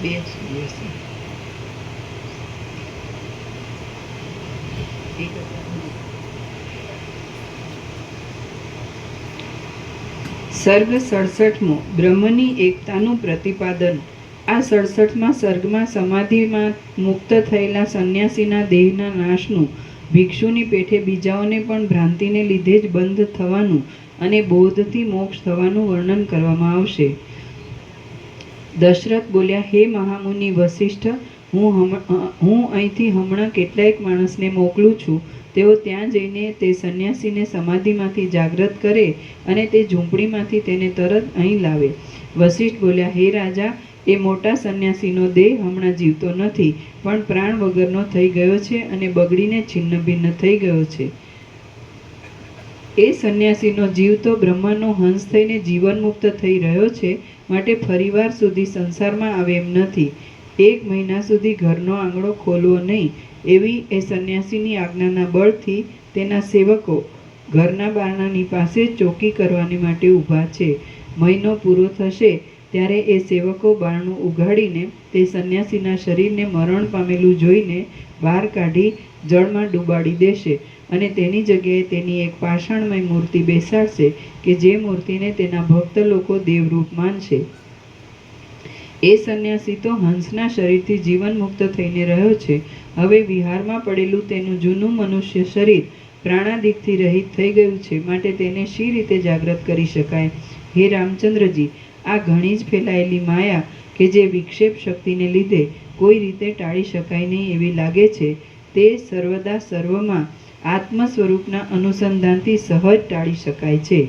બે સુધી હશે. સર્ગ 67મો બ્રહ્મની એકતાનું પ્રતિપાદન. આ 67માં સર્ગમાં સમાધિમાં મુક્ત થયેલા સંન્યાસીના દેહના નાશનું, ભિક્ષુની પેઠે બીજાઓને પણ ભ્રાંતિને લીધે જ બંધ થવાનું અને બોધથી મોક્ષ થવાનું વર્ણન કરવામાં આવશે. દશરથ બોલ્યા, હે મહામુનિ વસિષ્ઠ, હું અહીંથી હમણાં કેટલાક માણસને મોકલું છું. તેઓ ત્યાં જઈને તે સંન્યાસીને સમાધિમાંથી જાગૃત કરે અને તે ઝૂંપડીમાંથી તેને તરત અહીં લાવે. વસિષ્ઠ બોલ્યા, હે રાજા, એ મોટા સંન્યાસીનો દેહ હમણાં જીવતો નથી, પણ પ્રાણ વગરનો થઈ ગયો છે અને બગડીને છિન્ન ભિન્ન થઈ ગયો છે. એ સંન્યાસીનો જીવ તો બ્રહ્માનો હંસ થઈને જીવન મુક્ત થઈ રહ્યો છે, માટે ફરીવાર સુધી સંસારમાં આવે એમ નથી. 1 મહિના સુધી ઘરનો આંગણો ખોલવો નહીં, એવી એ સંન્યાસીની આજ્ઞાના બળથી તેના સેવકો ઘરના બારણાની પાસે ચોકી કરવાની માટે ઊભા છે. મહિનો પૂરો થશે ત્યારે એ સેવકો બારણું ઉઘાડીને તે સંન્યાસીના શરીરને મરણ પામેલું જોઈને બહાર કાઢી જળમાં ડૂબાડી દેશે અને તેની જગ્યાએ તેની એક પાષાણમય મૂર્તિ બેસાડશે કે જે મૂર્તિને તેના ભક્ત લોકો દેવરૂપ માનશે. એ સંન્યાસી તો હંસના શરીરથી જીવન મુક્ત થઈને રહ્યો છે. હવે વિહારમાં પડેલું તેનું જૂનું મનુષ્ય શરીર પ્રાણાદિકથી રહિત થઈ ગયું છે, માટે તેને શી રીતે જાગૃત કરી શકાય? હે રામચંદ્રજી, આ ઘણી જ ફેલાયેલી માયા કે જે વિક્ષેપ શક્તિને લીધે કોઈ રીતે ટાળી શકાય નહીં એવી લાગે છે, તે સર્વદા સર્વમાં આત્મ સ્વરૂપના અનુસંધાનથી સહજ ટાળી શકાય છે.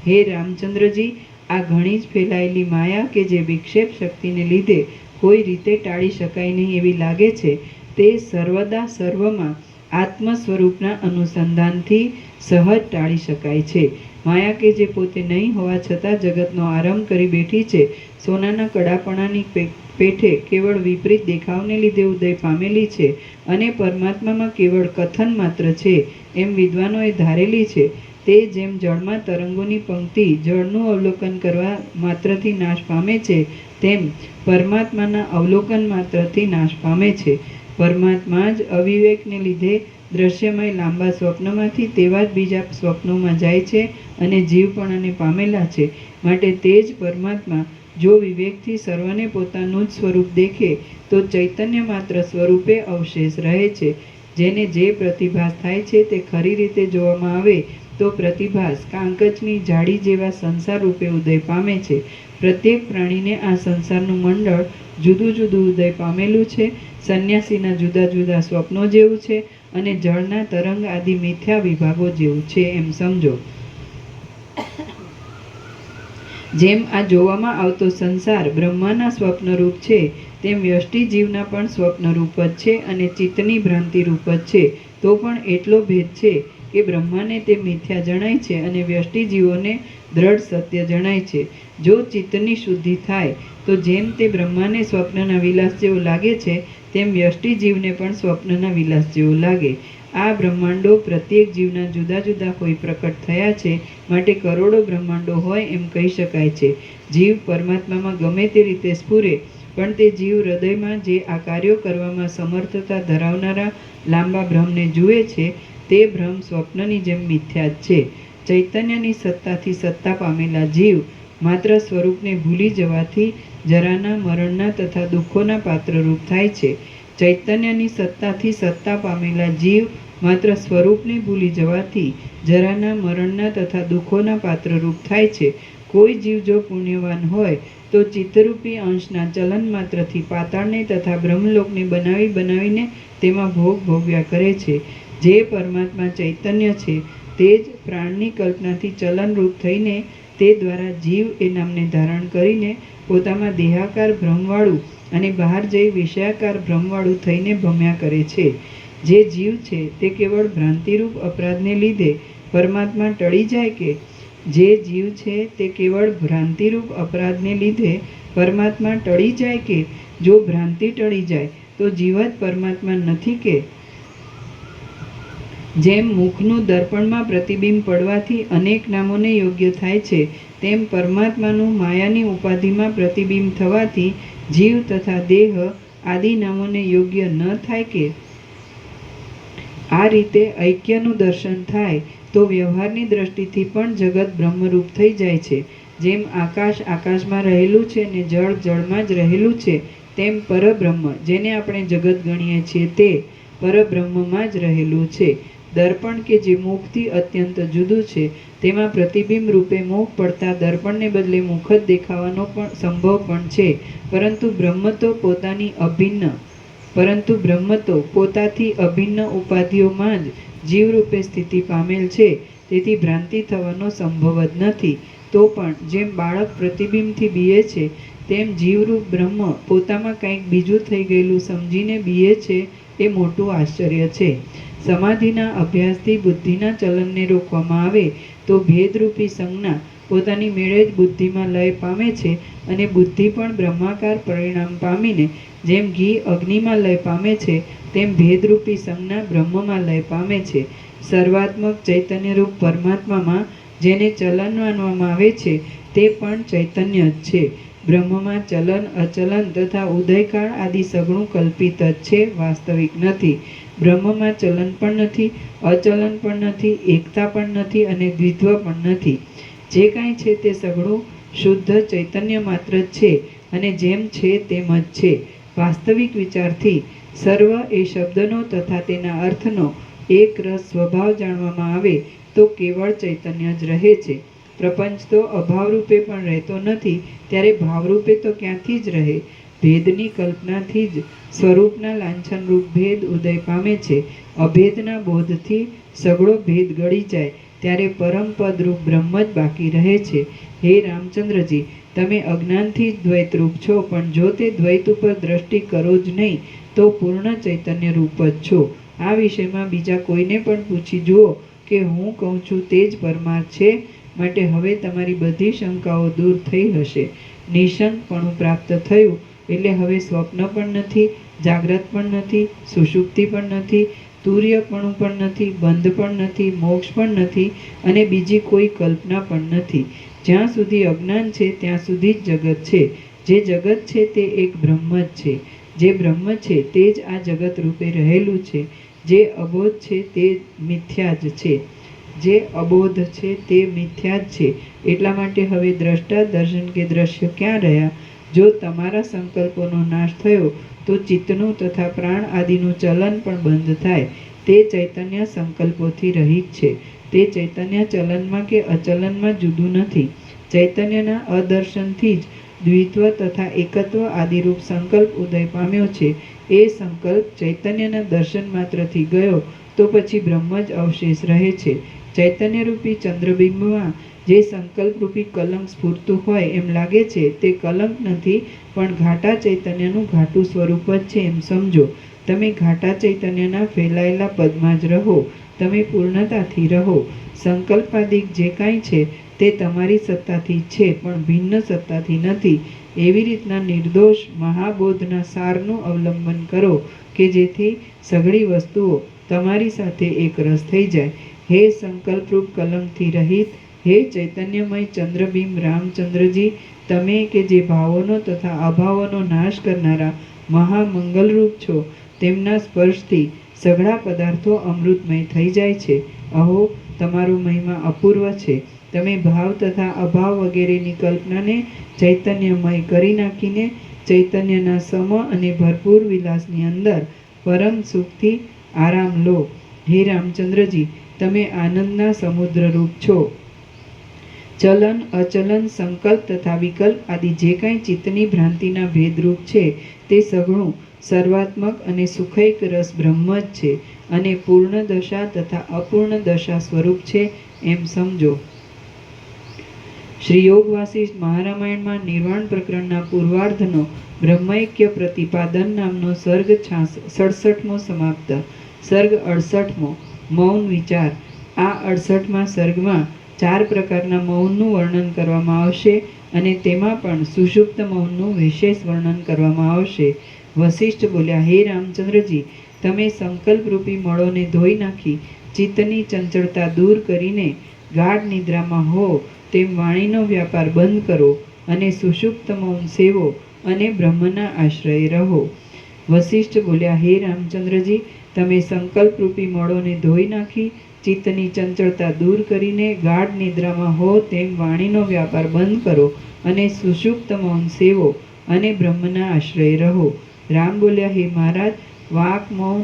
હે રામચંદ્રજી, આ ઘણી જ ફેલાયેલી માયા કે જે વિક્ષેપ શક્તિને લીધે કોઈ રીતે ટાળી શકાય નહીં એવી લાગે છે, તે સર્વદા સર્વમાં આત્મ સ્વરૂપના અનુસંધાનથી સહજ ટાળી શકાય છે. માયા કે જે પોતે નહીં હોવા છતાં જગતનો આરંભ કરી બેઠી છે, સોનાના કડાપણાની પેઠે કેવળ વિપરીત દેખાવને લીધે ઉદય પામેલી છે અને પરમાત્મામાં કેવળ કથન માત્ર છે એમ વિદ્વાનોએ ધારેલી છે, તે જેમ જળમાં તરંગોની પંક્તિ જળનું અવલોકન કરવા માત્રથી નાશ પામે છે, તેમ પરમાત્માના અવલોકન માત્રથી નાશ પામે છે. પરમાત્મા જ અવિવેકને લીધે દ્રશ્યમય લાંબા સ્વપ્નમાંથી તેવા જ બીજા સ્વપ્નોમાં જાય છે અને જીવપણાને પામેલા છે. માટે તે જ પરમાત્મા જો વિવેકથી સર્વને પોતાનું જ સ્વરૂપ દેખે તો ચૈતન્ય માત્ર સ્વરૂપે અવશેષ રહે છે. જેને જે પ્રતિભાસ થાય છે તે ખરી રીતે જોવામાં આવે તો પ્રતિભાસ કાંકચની જાળી જેવા સંસાર રૂપે ઉદય પામે છે. પ્રત્યેક પ્રાણીને આ સંસારનું મંડળ જુદું જુદું ઉદય પામેલું છે. સંન્યાસીના જુદા જુદા સ્વપ્નો જેવું છે અને જળના તરંગ આદિ મિથ્યા વિભાગો જેવું છે એમ સમજો. જેમ આ જોવામાં આવતો સંસાર બ્રહ્માના સ્વપ્નરૂપ છે, તેમ વ્યષ્ટિ જીવના પણ સ્વપ્નરૂપ જ છે અને ચિત્તની ભ્રાંતિરૂપ જ છે. તો પણ એટલો ભેદ છે કે બ્રહ્માને તે મિથ્યા જણાય છે અને વ્યષ્ટિ જીવોને દ્રઢ સત્ય જણાય છે. જો ચિત્તની શુદ્ધિ થાય તો જેમ તે બ્રહ્માને સ્વપ્નના વિલાસ જેવો લાગે છે, તેમ વ્યષ્ટિ જીવને પણ સ્વપ્નના વિલાસ જેવો લાગે. આ બ્રહ્માંડો પ્રત્યેક જીવના જુદા જુદા હોઈ પ્રકટ થયા છે, માટે કરોડો બ્રહ્માંડો હોય એમ કહી શકાય છે. જીવ પરમાત્મામાં ગમે તે રીતે સ્ફુરે, પણ તે જીવ હૃદયમાં જે આ કાર્યો કરવામાં સમર્થતા ધરાવનારા લાંબા બ્રહ્મને જુએ છે, તે બ્રહ્મ સ્વપ્નની જેમ મિથ્યા જ છે. ચૈતન્યની સત્તાથી સત્તા પામેલા જીવ માત્ર સ્વરૂપને ભૂલી જવાથી જરાના, મરણના તથા દુઃખોના પાત્રરૂપ થાય છે. ચૈતન્યની સત્તાથી સત્તા પામેલા જીવ માત્ર સ્વરૂપને ભૂલી જવાથી જરાના, મરણના તથા દુઃખોના પાત્રરૂપ થાય છે. કોઈ જીવ જો પુણ્યવાન હોય તો ચિત્તરૂપી અંશના ચલન માત્રથી પાતાળને તથા બ્રહ્મલોકને બનાવીને તેમાં ભોગ ભોગવ્યા કરે છે. જે પરમાત્મા ચૈતન્ય છે તે જ પ્રાણની કલ્પનાથી ચલનરૂપ થઈને તે દ્વારા જીવ એ નામને ધારણ કરીને પોતામાં દેહાકાર ભ્રમવાળું અને બહાર જઈ વિષયાકાર ભ્રમવાળું થઈને ભમ્યા કરે છે. જે જીવ છે તે કેવળ ભ્રાંતિરૂપ અપરાધને લીધે પરમાત્મા ટળી જાય કે? જે જીવ છે તે કેવળ ભ્રાંતિરૂપ અપરાધને લીધે પરમાત્મા ટળી જાય કે? જો ભ્રાંતિ ટળી જાય તો જીવ જ પરમાત્મા નથી કે? જેમ મુખનું દર્પણમાં પ્રતિબિંબ પડવાથી અનેક નામોને યોગ્ય થાય છે, તેમ પરમાત્માનું માયાની ઉપાધિમાં પ્રતિબિંબ થવાથી જીવ તથા દેહ આદિ નામોને યોગ્ય ન થાય કે આ રીતે ઐક્યનું દર્શન થાય તો વ્યવહારની દ્રષ્ટિથી પણ જગત બ્રહ્મરૂપ થઈ જાય છે. જેમ આકાશ આકાશમાં રહેલું છે ને જળ જળમાં જ રહેલું છે, તેમ પરબ્રહ્મ જેને આપણે જગત ગણીએ છીએ તે પરબ્રહ્મમાં જ રહેલું છે. દર્પણ કે જે મુખથી અત્યંત જુદું છે, તેમાં પ્રતિબિંબ રૂપે મુખ પડતા દર્પણને બદલે મુખ જ દેખાવાનો પણ સંભવ પણ છે. પરંતુ બ્રહ્મ તો પોતાથી અભિન્ન ઉપાધિઓમાં જ જીવરૂપે સ્થિતિ પામેલ છે, તેથી ભ્રાંતિ થવાનો સંભવ જ નથી. તો પણ જેમ બાળક પ્રતિબિંબથી બીએ છે, તેમ જીવરૂપ બ્રહ્મ પોતામાં કંઈક બીજું થઈ ગયેલું સમજીને બીએ છે, એ મોટું આશ્ચર્ય છે. સમાધિના અભ્યાસથી બુદ્ધિના ચલનને રોકવામાં આવે તો ભેદરૂપી સંજ્ઞા પોતાની મેળે જ બુદ્ધિમાં લય પામે છે, અને બુદ્ધિ પણ બ્રહ્માકાર પરિણામ પામીને જેમ ઘી અગ્નિમાં લય પામે છે, તેમ ભેદરૂપી સંજ્ઞા બ્રહ્મમાં લય પામે છે. સર્વાત્મક ચૈતન્યરૂપ પરમાત્મામાં જેને ચલન માનવામાં આવે છે, તે પણ ચૈતન્ય જ છે. બ્રહ્મમાં ચલન અચલન તથા ઉદયકાળ આદિ સઘળું કલ્પિત જ છે, વાસ્તવિક નથી. બ્રહ્મમાં ચલન પણ નથી, અચલન પણ નથી, એકતા પણ નથી અને દ્વિત્વ પણ નથી. જે કાંઈ છે તે સઘળું શુદ્ધ ચૈતન્ય માત્ર જ છે, અને જેમ છે તેમ જ છે. વાસ્તવિક વિચારથી સર્વ એ શબ્દનો તથા તેના અર્થનો એક રસ સ્વભાવ જાણવામાં આવે તો કેવળ ચૈતન્ય જ રહે છે. પ્રપંચ તો અભાવરૂપે પણ રહેતો નથી, ત્યારે ભાવરૂપે તો ક્યાંથી જ રહે? ભેદની કલ્પનાથી જ સ્વરૂપના લાંછનરૂપ ભેદ ઉદય પામે છે. અભેદના બોધથી સઘળો ભેદ ગળી જાય, ત્યારે પરમપદરૂપ બ્રહ્મ જ બાકી રહે છે. હે રામચંદ્રજી, તમે અજ્ઞાનથી જ દ્વૈતરૂપ છો, પણ જો તે દ્વૈત ઉપર દ્રષ્ટિ કરો જ નહીં તો પૂર્ણ ચૈતન્ય રૂપ જ છો. આ વિષયમાં બીજા કોઈને પણ પૂછી જુઓ કે હું કહું છું તે જ પરમાર્થ છે, માટે હવે તમારી બધી શંકાઓ દૂર થઈ હશે. નિઃશંકપણું પ્રાપ્ત થયું એટલે હવે સ્વપ્ન પણ નથી, જાગ્રત પણ નથી, સુષુપ્તિ પણ નથી, તુર્યપણું પણ નથી, બંધ પણ નથી, મોક્ષ પણ નથી અને બીજી કોઈ કલ્પના પણ નથી. જ્યાં સુધી અજ્ઞાન છે ત્યાં સુધી જ જગત છે. જે જગત છે તે એક બ્રહ્મ જ છે. જે બ્રહ્મ છે તે જ આ જગત રૂપે રહેલું છે. જે અબોધ છે તે મિથ્યા જ છે. જે અબોધ છે તે મિથ્યા જ છે. એટલા માટે હવે દ્રષ્ટા દર્શન કે દ્રશ્ય ક્યાં રહ્યા? જો તમારા સંકલ્પોનો નાશ થયો તો ચિત્તનું તથા પ્રાણ આદિનું ચલન પણ બંધ થાય. તે ચૈતન્ય સંકલ્પોથી રહિત છે. તે ચૈતન્ય ચલનમાં કે અચલનમાં જુદું નથી. ચૈતન્યના અદર્શનથી જ દ્વિત્વ તથા એકત્વ આદિરૂપ સંકલ્પ ઉદય પામ્યો છે. એ સંકલ્પ ચૈતન્યના દર્શન માત્રથી ગયો તો પછી બ્રહ્મ જ અવશેષ રહે છે. ચૈતન્યરૂપી ચંદ્રબિંબમાં જે સંકલ્પરૂપી કલંક સ્ફુરતું હોય એમ લાગે છે, તે કલંક નથી, પણ ઘાટા ચૈતન્યનું ઘાટું સ્વરૂપ જ છે એમ સમજો. તમે ઘાટા ચૈતન્યના ફેલાયેલા પદમાં જ રહો. તમે પૂર્ણતાથી રહો. સંકલ્પાદિક જે કાંઈ છે તે તમારી સત્તાથી છે, પણ ભિન્ન સત્તાથી નથી. એવી રીતના નિર્દોષ મહાબોધના સારનું અવલંબન કરો કે જેથી સઘળી વસ્તુઓ તમારી સાથે એક રસ થઈ જાય. હે સંકલ્પરૂપ કલંકથી રહિત, હે ચૈતન્યમય ચંદ્રબિંબ રામચંદ્રજી, તમે કે જે ભાવોનો તથા અભાવોનો નાશ કરનારા મહામંગલરૂપ છો, તેમના સ્પર્શથી સઘળા પદાર્થો અમૃતમય થઈ જાય છે. અહો, તમારો મહિમા અપૂર્વ છે. તમે ભાવ તથા અભાવ વગેરેની કલ્પનાને ચૈતન્યમય કરી નાખીને ચૈતન્યના સમ અને ભરપૂર વિલાસની અંદર પરમ સુખથી આરામ લો. હે રામચંદ્રજી, તમે આનંદના સમુદ્રરૂપ છો. ચલન અચલન સંકલ્પ તથા વિકલ્પ આદિ જે કાંઈ ચિત્તની ભ્રાંતિના ભેદરૂપ છે તે સઘળું સર્વાત્મક અને સુખૈક રસ બ્રહ્મ જ છે, અને પૂર્ણ દશા તથા અપૂર્ણ દશા સ્વરૂપ છે એમ સમજો. શ્રી યોગ વાસિષ્ઠ મહારામાયણમાં નિર્વાણ પ્રકરણના પૂર્વાર્ધનો બ્રહ્મૈક્ય પ્રતિપાદન નામનો સર્ગ 67મો સમાપ્ત. સર્ગ 68મો મૌન વિચાર. આ 68મા સર્ગમાં 4 પ્રકારના મૌનનું વર્ણન કરવામાં આવશે, અને તેમાં પણ સુષુપ્ત મૌનનું વિશેષ વર્ણન કરવામાં આવશે. વસિષ્ઠ બોલ્યા, હે રામચંદ્રજી, તમે સંકલ્પરૂપી મળોને ધોઈ નાખી ચિત્તની ચંચળતા દૂર કરીને ગાઢ નિદ્રામાં હો તેમ વાણીનો વ્યાપાર બંધ કરો અને સુષુપ્ત મૌન સેવો અને બ્રહ્મના આશ્રય રહો. વશિષ્ઠ બોલ્યા, હે રામચંદ્રજી, તમે સંકલ્પરૂપી મળોને ધોઈ નાખી ચિત્તની ચંચળતા દૂર કરીને ગાઢ નિદ્રામાં હો તેમ વાણીનો વ્યાપાર બંધ કરો અને સુષુપ્ત મૌન સેવો અને બ્રહ્મના આશ્રય રહો. રામ બોલ્યા, હે મહારાજ, વાક મૌન,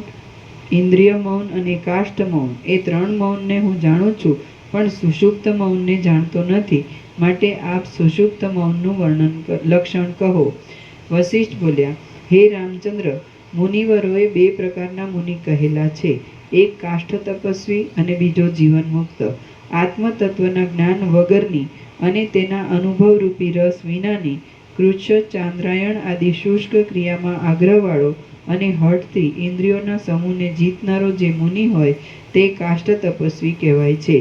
ઇન્દ્રિય મૌન અને કાષ્ઠ મૌન એ 3 મૌનને હું જાણું છું, પણ સુષુપ્ત મૌનને જાણતો નથી. માટે આપ સુષુપ્ત મૌનનું લક્ષણ કહો. વશિષ્ઠ બોલ્યા, હે રામચંદ્ર, મુનિવરોએ 2 પ્રકારના મુનિ કહેલા છે, એક કાષ્ઠ તપસ્વી અને બીજો જીવનમુક્ત. આત્મતત્વના જ્ઞાન વગરની અને તેના અનુભવરૂપી રસ વિનાની કૃચ્છ, ચાંદ્રાયણ આદિ શુષ્ક ક્રિયામાં આગ્રહવાળો અને હઠથી ઇન્દ્રિયોના સમૂહને જીતનારો જે મુનિ હોય તે કાષ્ઠ તપસ્વી કહેવાય છે.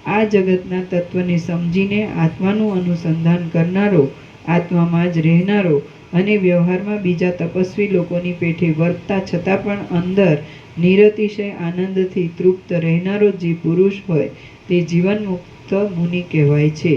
આ જગતના તત્વને સમજીને આત્માનું અનુસંધાન કરનારો, આત્મામાં જ રહેનારો અને વ્યવહારમાં બીજા તપસ્વી લોકોની પેઠે વર્તતા છતાં પણ અંદર નિરતિશય આનંદથી તૃપ્ત રહેનારો જે પુરુષ હોય તે જીવનમુક્ત મુનિ કહેવાય છે.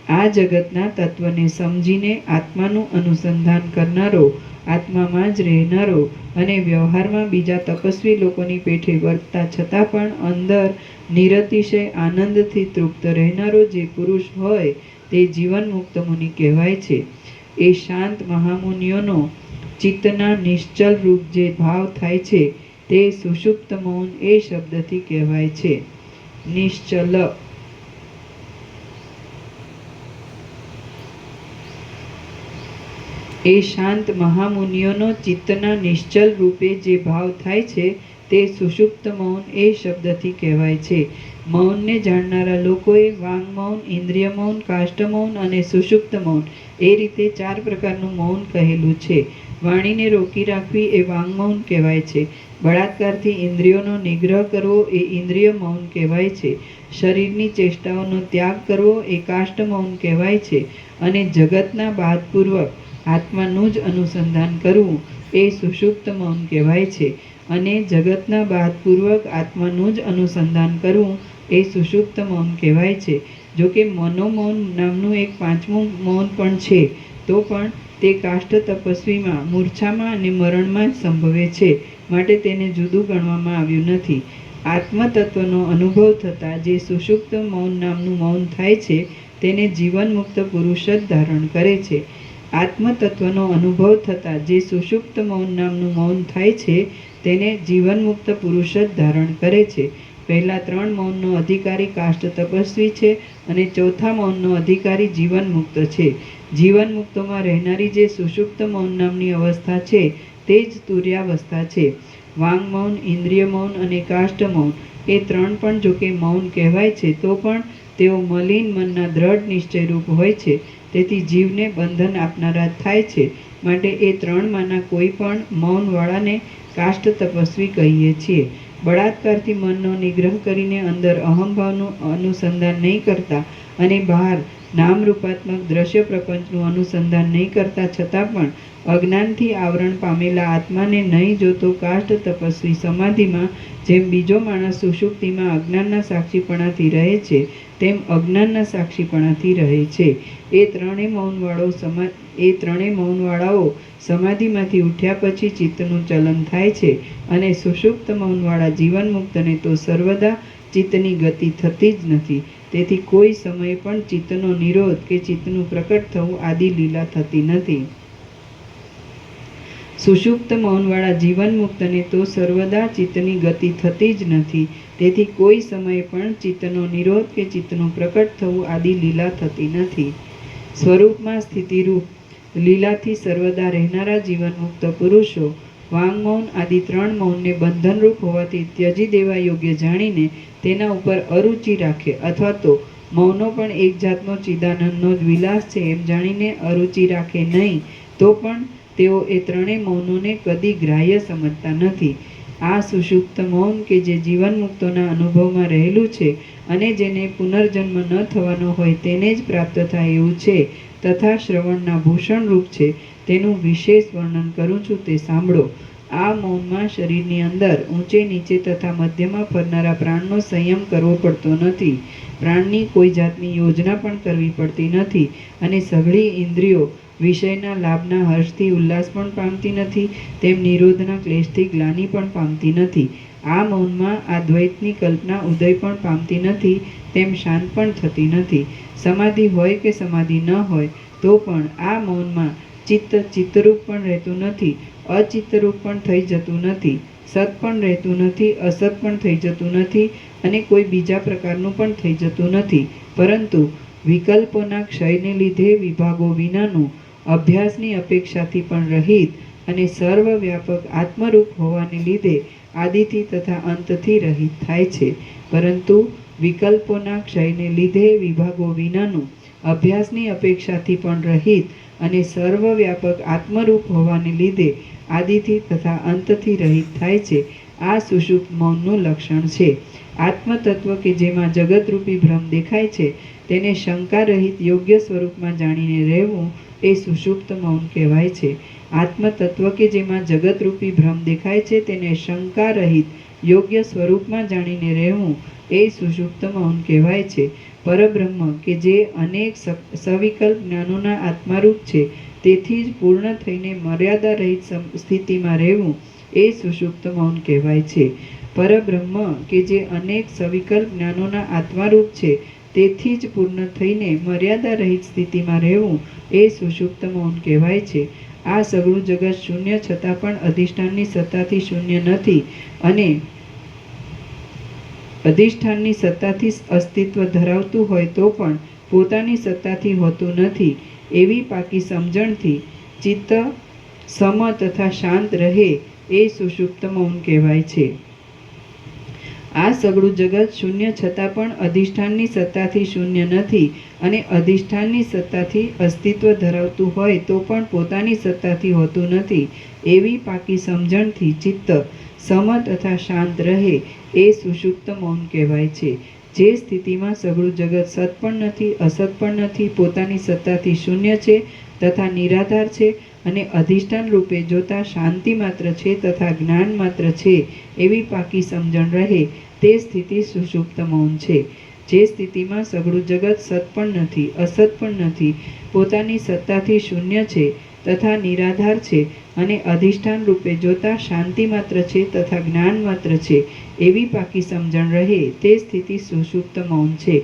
આ જગતના તત્વને સમજીને આત્માનું અનુસંધાન કરનારો, આત્મામાં જ રહેનારો અને વ્યવહારમાં બીજા તપસ્વી લોકોની પેઠે વર્તતા છતાં પણ અંદર નિરતિશય આનંદથી તૃપ્ત રહેનારો જે પુરુષ હોય તે જીવનમુક્ત મુનિ કહેવાય છે. એ શાંત મહામુનિઓનો ચિત્તના નિશ્ચલ રૂપ જે ભાવ થાય છે તે સુષુપ્ત મૌન એ શબ્દથી કહેવાય છે. નિશ્ચલ. એ શાંત મહામુનિઓનો ચિત્તના નિશ્ચલ રૂપે જે ભાવ થાય છે તે સુષુપ્ત મૌન એ શબ્દથી કહેવાય છે. મૌનને જાણનારા લોકોએ વાંગમૌન, ઇન્દ્રિય મૌન, કાષ્ઠ મૌન અને સુષુપ્ત મૌન એ રીતે 4 પ્રકારનું મૌન કહેલું છે. વાણીને રોકી રાખવી એ વાંગમૌન કહેવાય છે. બળાત્કારથી ઇન્દ્રિયોનો નિગ્રહ કરવો એ ઇન્દ્રિય મૌન કહેવાય છે. શરીરની ચેષ્ટાઓનો ત્યાગ કરવો એ કાષ્ઠ મૌન કહેવાય છે. અને જગતના બાદપૂર્વક આત્માનું જ અનુસંધાન કરવું એ સુષુપ્ત મૌન કહેવાય છે. અને જગતના બાદપૂર્વક આત્માનું જ અનુસંધાન કરવું એ સુષુપ્ત મૌન કહેવાય છે. જોકે મનોમૌન નામનું એક 5મું મૌન પણ છે, તો પણ તે કાષ્ઠ તપસ્વીમાં મૂર્છામાં અને મરણમાં જ સંભવે છે, માટે તેને જુદું ગણવામાં આવ્યું નથી. આત્મતત્વનો અનુભવ થતાં જે સુષુપ્ત મૌન નામનું મૌન થાય છે તેને જીવનમુક્ત પુરુષ જ ધારણ કરે છે. આત્મતત્વનો અનુભવ થતાં જે સુષુપ્ત મૌન નામનું મૌન થાય છે તેને જીવનમુક્ત પુરુષ જ ધારણ કરે છે. પહેલા 3 મૌનનો અધિકારી કાષ્ઠ તપસ્વી છે અને ચોથા મૌનનો અધિકારી જીવનમુક્ત છે. જીવનમુક્તોમાં રહેનારી જે સુષુપ્ત મૌન નામની અવસ્થા છે તે જ તુર્યાવસ્થા છે. વાંગમૌન, ઇન્દ્રિય મૌન અને કાષ્ઠ મૌન એ 3 પણ જોકે મૌન કહેવાય છે, તો પણ તેઓ મલિન મનના દ્રઢ નિશ્ચયરૂપ હોય છે, તેથી જીવને બંધન આપનારા થાય છે. માટે એ 3માંના કોઈ પણ મૌનવાળાને કાષ્ઠ તપસ્વી કહીએ છીએ. બળાત્કારથી મનનો નિગ્રહ કરીને અંદર અહંભાવનું અનુસંધાન નહીં કરતા અને બહાર નામરૂપાત્મક દ્રશ્ય પ્રપંચનું અનુસંધાન નહીં કરતા છતાં પણ અજ્ઞાનથી આવરણ પામેલા આત્માને નહીં જોતો કાષ્ઠ તપસ્વી સમાધિમાં જેમ બીજો માણસ સુષુપ્તિમાં અજ્ઞાનના સાક્ષીપણાથી રહે છે તેમ અજ્ઞાનના સાક્ષીપણાથી રહે છે. એ ત્રણેય મૌનવાળાઓ સમાધિમાંથી ઉઠ્યા પછી ચિત્તનું ચલન થાય છે અને સુષુપ્ત મૌનવાળા જીવનમુક્તને તો સર્વદા ચિત્તની ગતિ થતી જ નથી. તેથી કોઈ સમયે પણ ચિત્તનો નિરોધ કે ચિત્તનું પ્રકટ થવું આદિ લીલા થતી નથી. સુષુપ્ત મૌનવાળા જીવનમુક્તને તો સર્વદા ચિત્તની ગતિ થતી જ નથી. તેથી કોઈ સમયે પણ ચિત્તનો નિરોધ કે ચિત્તનું પ્રકટ થવું આદિ લીલા થતી નથી. સ્વરૂપમાં સ્થિતિરૂપ લીલાથી સર્વદા રહેનારા જીવનમુક્ત પુરુષો વાંગમૌન આદિ 3 મૌનને બંધનરૂપ હોવાથી ત્યજી દેવા યોગ્ય જાણીને તેના ઉપર અરુચિ રાખે, અથવા તો મૌનો પણ એક જાતનો ચિદાનંદનો જ વિલાસ છે એમ જાણીને અરુચિ રાખે નહીં, તો પણ તેઓ એ 3 મૌનોને કદી ગ્રાહ્ય સમજતા નથી. આ સુષુપ્ત મૌન કે જે જીવનમુક્તોના અનુભવમાં રહેલું છે અને જેને પુનર્જન્મ ન થવાનો હોય તેને જ પ્રાપ્ત થાય એવું છે તથા શ્રવણના ભૂષણ રૂપ છે, તેનું વિશેષ વર્ણન કરું છું, તે સાંભળો. આ મૌનમાં શરીરની અંદર ઊંચે નીચે તથા મધ્યમાં ફરનારા પ્રાણનો સંયમ કરવો પડતો નથી. પ્રાણની કોઈ જાતની યોજના પણ કરવી પડતી નથી અને સઘળી ઇન્દ્રિયો વિષયના લાભના હર્ષથી ઉલ્લાસ પણ પામતી નથી, તેમ નિરોધના ક્લેશથી ગ્લાનિ પણ પામતી નથી. આ મૌનમાં આ દ્વૈતની કલ્પના ઉદય પણ પામતી નથી, તેમ શાંત પણ થતી નથી. સમાધિ હોય કે સમાધિ ન હોય તો પણ આ મૌનમાં ચિત્ત ચિત્તરૂપ પણ રહેતું નથી, અચિત્તરૂપ પણ થઈ જતું નથી, સત પણ રહેતું નથી, અસત પણ થઈ જતું નથી અને કોઈ બીજા પ્રકારનું પણ થઈ જતું નથી, પરંતુ વિકલ્પોના ક્ષયને લીધે વિભાગો વિનાનું, અભ્યાસની અપેક્ષાથી પણ રહિત અને સર્વવ્યાપક આત્મરૂપ હોવાને લીધે આદિથી તથા અંતથી રહિત થાય છે. પરંતુ વિકલ્પોના ક્ષયને લીધે વિભાગો વિનાનું, અભ્યાસની અપેક્ષાથી પણ રહિત અને સર્વવ્યાપક આત્મરૂપ હોવાને લીધે આદિથી તથા અંતથી રહિત થાય છે. આ સુષુપ્ત મૌનનું લક્ષણ છે. આત્મતત્વ કે જેમાં જગતરૂપી ભ્રમ દેખાય છે તેને શંકા રહિત યોગ્ય સ્વરૂપમાં જાણીને રહેવું એ સુષુપ્ત મૌન કહેવાય છે. આત્મતત્વ કે જેમાં જગતરૂપી ભ્રમ દેખાય છે તેને શંકા રહિત યોગ્ય સ્વરૂપમાં જાણીને રહેવું એ સુષુપ્ત મૌન કહેવાય છે. પરબ્રહ્મ કે જે અનેક સવિકલ્પ જ્ઞાનોના આત્મારૂપ છે તેથી જ પૂર્ણ થઈને મર્યાદા રહિત સ્થિતિમાં રહેવું એ સુષુપ્ત મૌન કહેવાય છે. પરબ્રહ્મ કે જે અનેક સવિકલ્પ જ્ઞાનોના આત્મારૂપ છે તેથી જ પૂર્ણ થઈને મર્યાદા રહિત સ્થિતિમાં રહેવું એ સુષુપ્ત મૌન કહેવાય છે. આ સઘળું જગત શૂન્ય છતાં પણ અધિષ્ઠાનની સત્તાથી શૂન્ય નથી અને અધિષ્ઠાનની સત્તાથી અસ્તિત્વ ધરાવતું હોય તો પણ પોતાની સત્તાથી હોતું નથી એવી પાકી સમજણથી ચિત્ત સમ તથા શાંત રહે એ સુષુપ્ત મૌન કહેવાય છે. આ સઘળું જગત શૂન્ય છતાં પણ અધિષ્ઠાનની સત્તાથી શૂન્ય નથી અને અધિષ્ઠાનની સત્તાથી અસ્તિત્વ ધરાવતું હોય તો પણ પોતાની સત્તાથી હોતું નથી એવી પાકી સમજણથી ચિત્ત સમ તથા શાંત રહે એ સુષુપ્ત મૌન કહેવાય છે. જે સ્થિતિમાં સઘળું જગત સત પણ નથી, અસત પણ નથી, પોતાની સત્તાથી શૂન્ય છે તથા નિરાધાર છે અને અધિષ્ઠાન રૂપે જોતા શાંતિ માત્ર છે તથા જ્ઞાન માત્ર છે એવી પાકી સમજણ રહે તે સ્થિતિ સુષુપ્ત મૌન છે. જે સ્થિતિમાં સઘળું જગત સત પણ નથી, અસત પણ નથી, પોતાની સત્તાથી શૂન્ય છે તથા નિરાધાર છે અને અધિષ્ઠાન રૂપે જોતા શાંતિ માત્ર છે તથા જ્ઞાન માત્ર છે એવી પાકી સમજણ રહે તે સ્થિતિ સુષુપ્ત મૌન છે.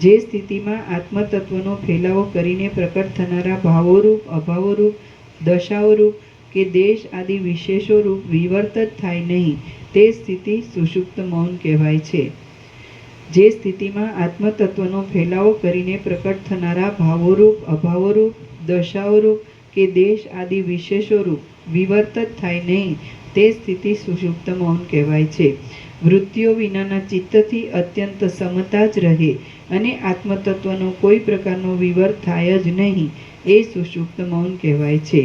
જે સ્થિતિમાં આત્મતત્વનો ફેલાવો કરીને પ્રકટ થનારા ભાવોરૂપ, અભાવોરૂપ, દશાઓરૂપ કે દેશ આદિ વિશેષોરૂપ વિવર્ત જ થાય નહીં તે સ્થિતિ સુષુપ્ત મૌન કહેવાય છે. જે સ્થિતિમાં આત્મતત્વનો ફેલાવો કરીને પ્રકટ થનારા ભાવોરૂપ, અભાવોરૂપ, દશાઓરૂપ કે દેશ આદિ વિશેષોરૂપ વિવર્ત જ થાય નહીં તે સ્થિતિ સુષુપ્ત મૌન કહેવાય છે. વૃત્તિઓ વિનાના ચિત્તથી અત્યંત સમતા જ રહે અને આત્મતત્વનો કોઈ પ્રકારનો વિવર્ત થાય જ નહીં એ સુષુપ્ત મૌન કહેવાય છે.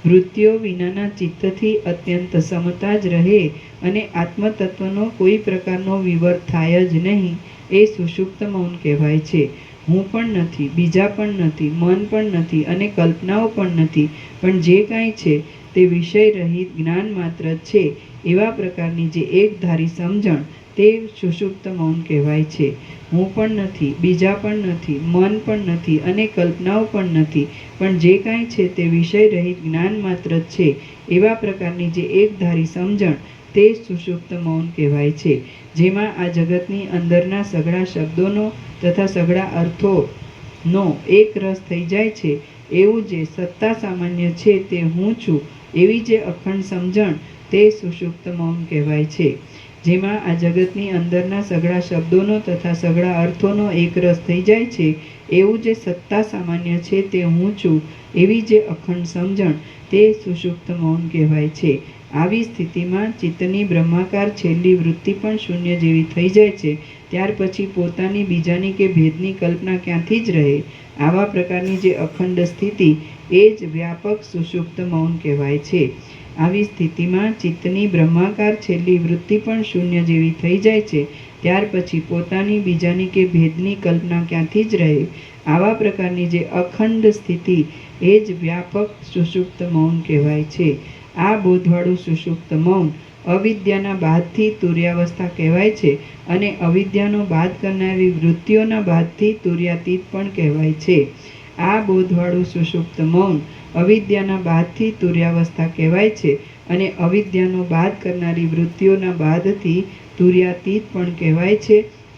વૃત્તિઓ વિનાના ચિત્તથી અત્યંત સમતા જ રહે અને આત્મતત્વનો કોઈ પ્રકારનો વિવર્ત થાય જ નહીં એ સુષુપ્ત મૌન કહેવાય છે. હું પણ નથી, બીજા પણ નથી, મન પણ નથી અને કલ્પનાઓ પણ નથી, પણ જે કાંઈ છે તે વિષય રહિત જ્ઞાન માત્ર જ છે એવા પ્રકારની જે એકધારી સમજણ તે સુષુપ્ત મૌન કહેવાય છે. હું પણ નથી, બીજા પણ નથી, મન પણ નથી અને કલ્પનાઓ પણ નથી, પણ જે કાંઈ છે તે વિષય રહિત જ્ઞાન માત્ર જ છે એવા પ્રકારની જે એકધારી સમજણ તે સુષુપ્ત મૌન કહેવાય છે. જેમાં આ જગતની અંદરના સઘળા શબ્દોનો તથા સઘળા અર્થોનો એક રસ થઈ જાય છે એવું જે સત્તા સામાન્ય છે તે હું છું એવી જે અખંડ સમજણ તે સુષુપ્ત મૌન કહેવાય છે. જેમાં આ જગતની અંદરના સઘળા શબ્દોનો તથા સઘળા અર્થોનો એક રસ થઈ જાય છે એવું જે સત્તા સામાન્ય છે તે હું છું એવી જે અખંડ સમજણ તે સુષુપ્ત મૌન કહેવાય છે. આવી સ્થિતિમાં ચિત્તની બ્રહ્માકાર છેલ્લી વૃત્તિ પણ શૂન્ય જેવી થઈ જાય છે. ત્યાર પછી પોતાની, બીજાની કે ભેદની કલ્પના ક્યાંથી જ રહે. આવા પ્રકારની જે અખંડ સ્થિતિ એ જ વ્યાપક સુષુપ્ત મૌન કહેવાય છે. આવી સ્થિતિમાં ચિત્તની બ્રહ્માકાર છેલ્લી વૃત્તિ પણ શૂન્ય જેવી થઈ જાય છે. ત્યાર પછી પોતાની, બીજાની કે ભેદની કલ્પના ક્યાંથી જ રહે. આવા પ્રકારની જે અખંડ સ્થિતિ એ જ વ્યાપક સુષુપ્ત મૌન કહેવાય છે. આ બોધવાળું સુષુપ્ત મૌન અવિદ્યાના બાદથી તુર્યાવસ્થા કહેવાય છે અને અવિદ્યાનો બાદ કરનારી વૃત્તિઓના બાદથી તુર્યાતીત પણ કહેવાય છે. આ બોધવાળું સુષુપ્ત મૌન અવિદ્યાના બાદથી તુર્યાવસ્થા કહેવાય છે અને અવિદ્યાનો બાદ કરનારી વૃત્તિઓના બાદથી તુર્યાતીત પણ કહેવાય છે.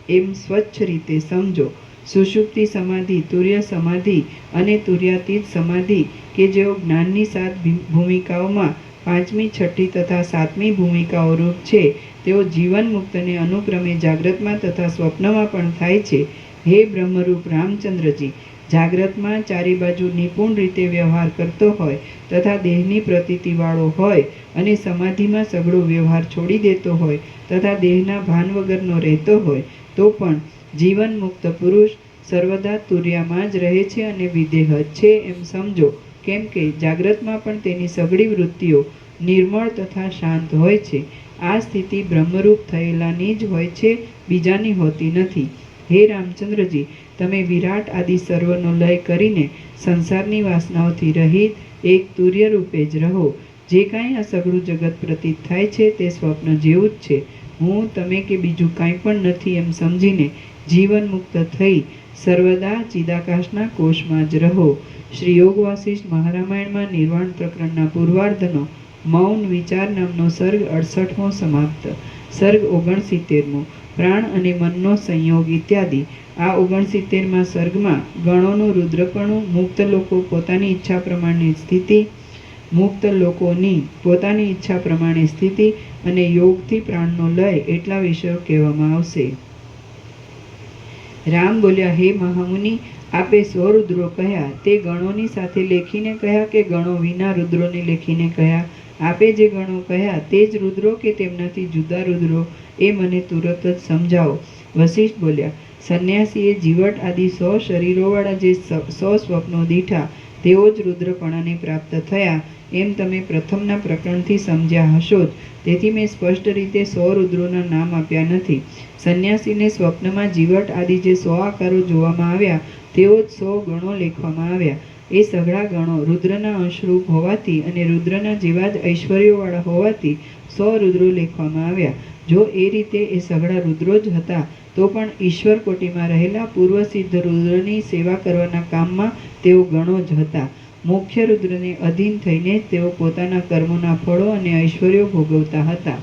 એમ સ્વચ્છ રીતે સમજો. સુષુપ્તિ સમાધિ, તુર્ય સમાધિ અને તુર્યાતીત સમાધિ કે જેઓ જ્ઞાનની 7 ભૂમિકાઓમાં 5મી, 6ઠ્ઠી તથા 7મી ભૂમિકાઓ રૂપ છે, તેઓ જીવન મુક્તને અનુક્રમે જાગ્રતમાં તથા સ્વપ્નમાં પણ થાય છે. હે બ્રહ્મરૂપ રામચંદ્રજી, જાગ્રતમાં ચારે બાજુ નિપુણ રીતે વ્યવહાર કરતો હોય તથા દેહની પ્રતીતિવાળો હોય અને સમાધિમાં સઘળો વ્યવહાર છોડી દેતો હોય તથા દેહના ભાન વગરનો રહેતો હોય તો પણ જીવન મુક્ત પુરુષ સર્વદા તુર્યામાં જ રહે છે અને વિદેહ છે એમ સમજો. કેમ કે જાગ્રતમાં પણ તેની સઘળી વૃત્તિઓ નિર્મળ તથા શાંત હોય છે. આ સ્થિતિ બ્રહ્મરૂપ થયેલાની જ હોય છે, બીજાની હોતી નથી. હે રામચંદ્રજી, તમે વિરાટ આદિ સર્વનો લય કરીને સંસારની વાસનાઓથી રહિત એક તુર્ય રૂપે જ રહો. જે કાંઈ આ સઘળું જગત પ્રતીત થાય છે તે સ્વપ્ન જેવું જ છે. હું, તમે કે બીજું કાંઈ પણ નથી એમ સમજીને જીવન મુક્ત થઈ સર્વદા ચિદાકાશના કોષમાં જ રહો. શ્રી યોગ વાસિષ્ઠ મહારામાયણમાં નિર્વાણ પ્રકરણના પૂર્વાર્ધનો મૌન વિચાર નામનો સર્ગ 68મો સમાપ્ત. સર્ગ 69મો પ્રાણ અને મનનો સંયોગ ઇત્યાદિ. આ 69મા સર્ગમાં ગણોનું રુદ્રપણું, મુક્ત લોકો પોતાની ઈચ્છા પ્રમાણની સ્થિતિ, મુક્ત લોકોની પોતાની ઈચ્છા પ્રમાણે સ્થિતિ અને યોગથી પ્રાણનો લય એટલા વિષયો કહેવામાં આવશે. રામ બોલ્યા, હે મહામુનિ, આપે સ્વરુદ્રો કહ્યા તે ગણોની સાથે લેખીને કહ્યા કે ગણો વિના રુદ્રોને લેખીને કહ્યા? આપે જે ગણો કહ્યા તે જ રુદ્રો કે તેમનાથી જુદા રુદ્રો? એ મને તુરત જ સમજાવો. વશિષ્ઠ બોલ્યા, સંન્યાસીએ જીવટ આદિ 100 શરીરોવાળા જે 100 સ્વપ્નો દીઠા તેઓ જ રુદ્રપણાને પ્રાપ્ત થયા એમ તમે પ્રથમના પ્રકરણથી સમજ્યા હશો જ. તેથી મેં સ્પષ્ટ રીતે 100 રુદ્રોના નામ આપ્યા નથી. સંન્યાસીને સ્વપ્નમાં જીવટ આદિ જે 100 આકારો જોવામાં આવ્યા તેઓ જ 100 ગણો લેખવામાં આવ્યા. એ સઘળા ગણો રુદ્રના અંશરૂપ હોવાથી અને રુદ્રના જેવા જ ઐશ્વર્યોવાળા હોવાથી 100 રુદ્રો લેખવામાં આવ્યા. જો એ રીતે એ સઘળા રુદ્રો જ હતા તો પણ ઈશ્વર કોટીમાં રહેલા પૂર્વસિદ્ધ રુદ્રની સેવા કરવાના કામમાં તેઓ ગણો જ હતા. મુખ્ય રુદ્રને અધીન થઈને જ તેઓ પોતાના કર્મોના ફળો અને ઐશ્વર્યો ભોગવતા હતા.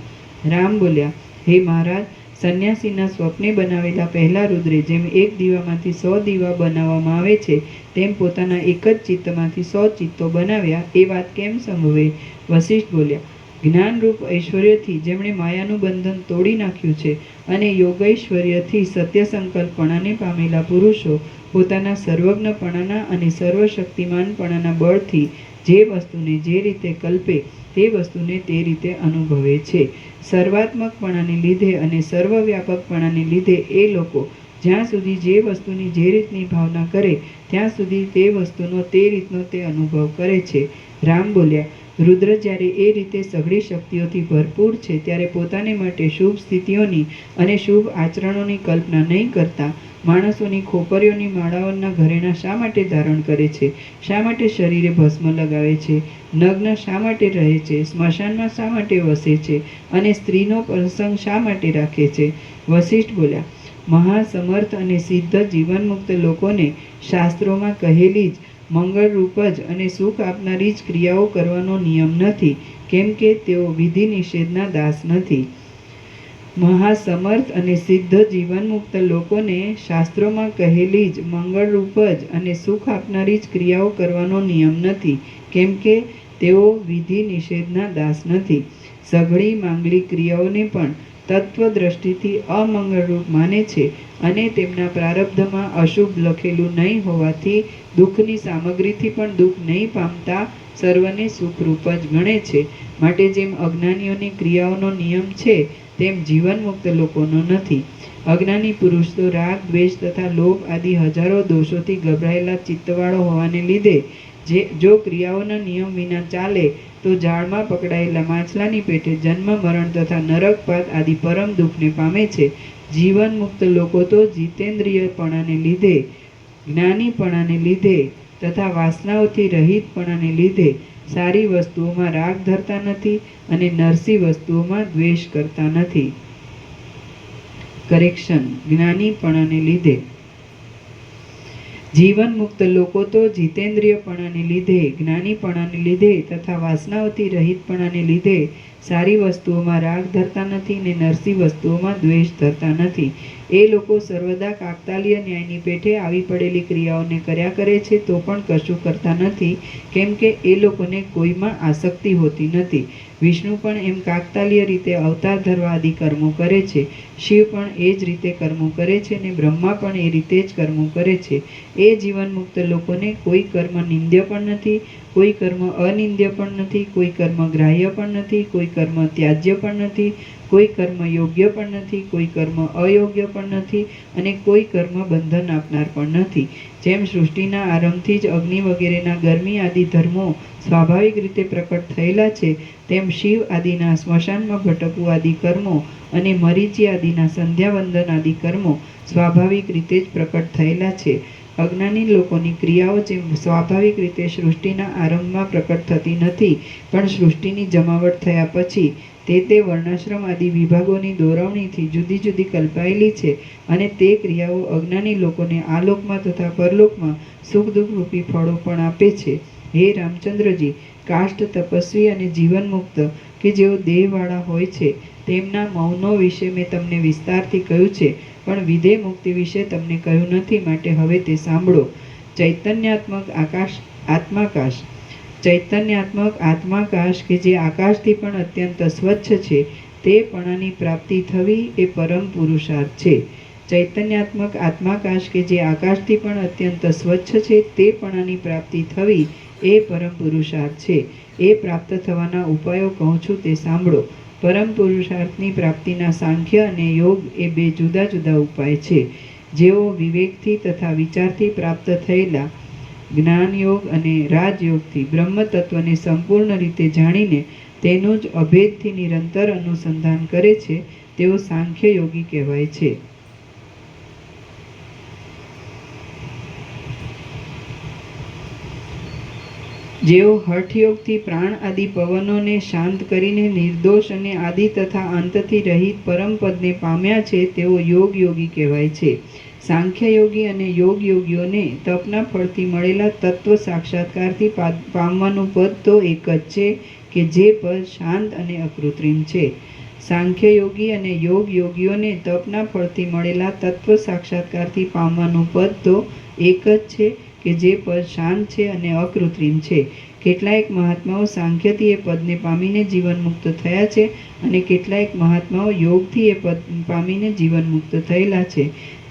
રામ બોલ્યા, હે મહારાજ, સંન્યાસીના સ્વપ્ને બનાવેલા પહેલા રુદ્રે જેમ એક દીવામાંથી 100 દીવા બનાવવામાં આવે છે તેમ પોતાના એક જ ચિત્તમાંથી 100 ચિત્તો બનાવ્યા. એ વાત કેમ સંભવે? વશિષ્ઠ બોલ્યા, જ્ઞાનરૂપ ઐશ્વર્યથી જેમણે માયાનું બંધન તોડી નાખ્યું છે અને યોગૈશ્વર્યથી સત્ય સંકલ્પણાને પામેલા પુરુષો પોતાના સર્વજ્ઞપણાના અને સર્વશક્તિમાનપણાના બળથી જે વસ્તુને જે રીતે કલ્પે તે વસ્તુને તે રીતે અનુભવે છે. સર્વાત્મકપણાને લીધે અને સર્વવ્યાપકપણાને લીધે એ લોકો જ્યાં સુધી જે વસ્તુની જે રીતની ભાવના કરે ત્યાં સુધી તે વસ્તુનો તે રીતનો તે અનુભવ કરે છે. રામ બોલ્યા, રુદ્ર જ્યારે એ રીતે સઘળી શક્તિઓથી ભરપૂર છે ત્યારે પોતાને માટે શુભ સ્થિતિઓની અને શુભ આચરણોની કલ્પના નહીં કરતા માણસોની ખોપરીઓની માળાઓના ઘરેણાં શા માટે ધારણ કરે છે? શા માટે શરીરે ભસ્મ લગાવે છે? નગ્ન શા માટે રહે છે? સ્મશાનમાં શા માટે વસે છે? અને સ્ત્રીનો પ્રસંગ શા માટે રાખે છે? વશિષ્ઠ બોલ્યા, મહાસમર્થ અને સિદ્ધ જીવનમુક્ત લોકોને શાસ્ત્રોમાં કહેલી જ મંગળરૂપ જ અને સુખ આપનારી જ ક્રિયાઓ કરવાનો નિયમ નથી, કેમ કે તેઓ વિધિ નિષેધના દાસ નથી. મહાસમર્થ અને સિદ્ધ જીવનમુક્ત લોકોને શાસ્ત્રોમાં કહેલી જ મંગળરૂપ જ અને સુખ આપનારી જ ક્રિયાઓ કરવાનો નિયમ નથી, કેમ કે તેઓ વિધિ નિષેધના દાસ નથી. સઘળી માંગલિક ક્રિયાઓને પણ તત્વ દ્રષ્ટિથી અમંગળરૂપ માને છે અને તેમના પ્રારબ્ધમાં અશુભ લખેલું નહીં હોવાથી દુઃખની સામગ્રીથી પણ દુઃખ નહીં પામતા સર્વને સુખરૂપ જ ગણે છે. માટે જેમ અજ્ઞાનીઓની ક્રિયાઓનો નિયમ છે તેમ જીવનમુક્ત લોકોનો નથી. અજ્ઞાની પુરુષ તો રાગ, દ્વેષ તથા લોભ આદિ હજારો દોષોથી ગભરાયેલા ચિત્તવાળો હોવાને લીધે જો ક્રિયાઓના નિયમ વિના ચાલે તો જાળમાં પકડાયેલા માછલાની પેટે જન્મ, મરણ તથા નરકપાત આદિ પરમ દુઃખને પામે છે. જીવન મુક્ત લોકો તો જીતેન્દ્રિયપણાને લીધે, જ્ઞાનીપણાને લીધે તથા વાસનાઓથી રહિતપણાને લીધે સારી વસ્તુઓમાં રાગ ધરતા નથી અને નરસી વસ્તુઓમાં દ્વેષ કરતા નથી. કરેક્શન: જ્ઞાનીપણાને લીધે જીવન મુક્ત લોકો તો જીતેન્દ્રિયપણાને લીધે, જ્ઞાનીપણાને લીધે તથા વાસનાઓથી રહિતપણાને લીધે સારી વસ્તુઓમાં રાગ ધરતા નથી ને નરસી વસ્તુઓમાં દ્વેષ ધરતા નથી. એ લોકો સર્વદા કાકતાલીય ન્યાયની પેઠે આવી પડેલી ક્રિયાઓને કર્યા કરે છે તો પણ કશું કરતા નથી, કેમ કે એ લોકોને કોઈમાં આસક્તિ હોતી નથી. વિષ્ણુ પણ એમ કાકતાલીય રીતે અવતાર ધરવા આદિ કર્મો કરે છે. શિવ પણ એ જ રીતે કર્મો કરે છે ને બ્રહ્મા પણ એ રીતે જ કર્મો કરે છે. એ જીવન મુક્ત લોકોને કોઈ કર્મ નિંદ્ય પણ નથી, કોઈ કર્મ અનિંદ્ય પણ નથી, કોઈ કર્મ ગ્રાહ્ય પણ નથી, કોઈ કર્મ ત્યાજ્ય પણ નથી, કોઈ કર્મ યોગ્ય પણ નથી, કોઈ કર્મ અયોગ્ય પણ નથી અને કોઈ કર્મ બંધન આપનાર પણ નથી. જેમ સૃષ્ટિના આરંભથી જ અગ્નિ વગેરેના ગરમી આદિ ધર્મો સ્વાભાવિક રીતે પ્રકટ થયેલા છે, તેમ શિવ આદિના સ્મશાનમાં ભટકવું આદિ કર્મો અને મરીચી આદિના સંધ્યાવંદન આદિ કર્મો સ્વાભાવિક રીતે જ પ્રકટ થયેલા છે. અજ્ઞાની લોકોની ક્રિયાઓ જેમ સ્વાભાવિક રીતે સૃષ્ટિના આરંભમાં પ્રકટ થતી નથી, પણ સૃષ્ટિની જમાવટ થયા પછી તે વર્ણાશ્રમ આદિ વિભાગોની દોરવણીથી જુદી જુદી કલ્પાયેલી છે અને તે ક્રિયાઓ અજ્ઞાની લોકોને આલોકમાં તથા પરલોકમાં સુખ દુઃખ રૂપી ફળો પણ આપે છે. હે રામચંદ્રજી, કાષ્ટ, તપસ્વી અને જીવન મુક્ત કે જેઓ દેહવાળા હોય છે તેમના મૌનો વિશે મેં તમને વિસ્તારથી કહ્યું છે, પણ વિદેહ મુક્તિ વિશે તમને કહ્યું નથી, માટે હવે તે સાંભળો. ચૈતન્યાત્મક આત્માકાશ, ચૈતન્યાત્મક આત્માકાશ કે જે આકાશથી પણ અત્યંત સ્વચ્છ છે, તે પણાની પ્રાપ્તિ થવી એ પરમ પુરુષાર્થ છે. ચૈતન્યાત્મક આત્માકાશ કે જે આકાશથી પણ અત્યંત સ્વચ્છ છે, તે પણાની પ્રાપ્તિ થવી એ પરમ પુરુષાર્થ છે. એ પ્રાપ્ત થવાના ઉપાયો કહું છું તે સાંભળો. પરમ પુરુષાર્થની પ્રાપ્તિના સાંખ્ય અને યોગ એ બે જુદા જુદા ઉપાય છે. જેઓ વિવેકથી તથા વિચારથી પ્રાપ્ત થયેલા જ્ઞાનયોગ અને રાજયોગથી બ્રહ્મ તત્વને સંપૂર્ણ રીતે જાણીને તેનું જ અભેદથી નિરંતર અનુસંધાન કરે છે, તેઓ સાંખ્ય યોગી કહેવાય છે. જેઓ હઠયોગથી પ્રાણ આદિ પવનોને શાંત કરીને નિર્દોષ અને આદિ તથા અંતથી રહિત પરમપદને પામ્યા છે, તેઓ યોગ યોગી કહેવાય છે. સાંખ્ય યોગી અને યોગ યોગીઓને તપના ફળથી મળેલા તત્વ સાક્ષાત્કારથી પામવાનું પદ તો એક જ છે કે જે પદ શાંત અને અકૃત્રિમ છે. સાંખ્ય યોગી અને યોગ યોગીઓને તપના ફળથી મળેલા તત્વ સાક્ષાત્કારથી પામવાનું પદ તો એક જ છે કે જે પદ શાંત છે અને અકૃત્રિમ છે. કેટલાયક મહાત્માઓ સાંખ્યથી એ પદને પામીને જીવન મુક્ત થયા છે અને કેટલાયક મહાત્માઓ યોગથી એ પદ પામીને જીવન મુક્ત થયેલા છે.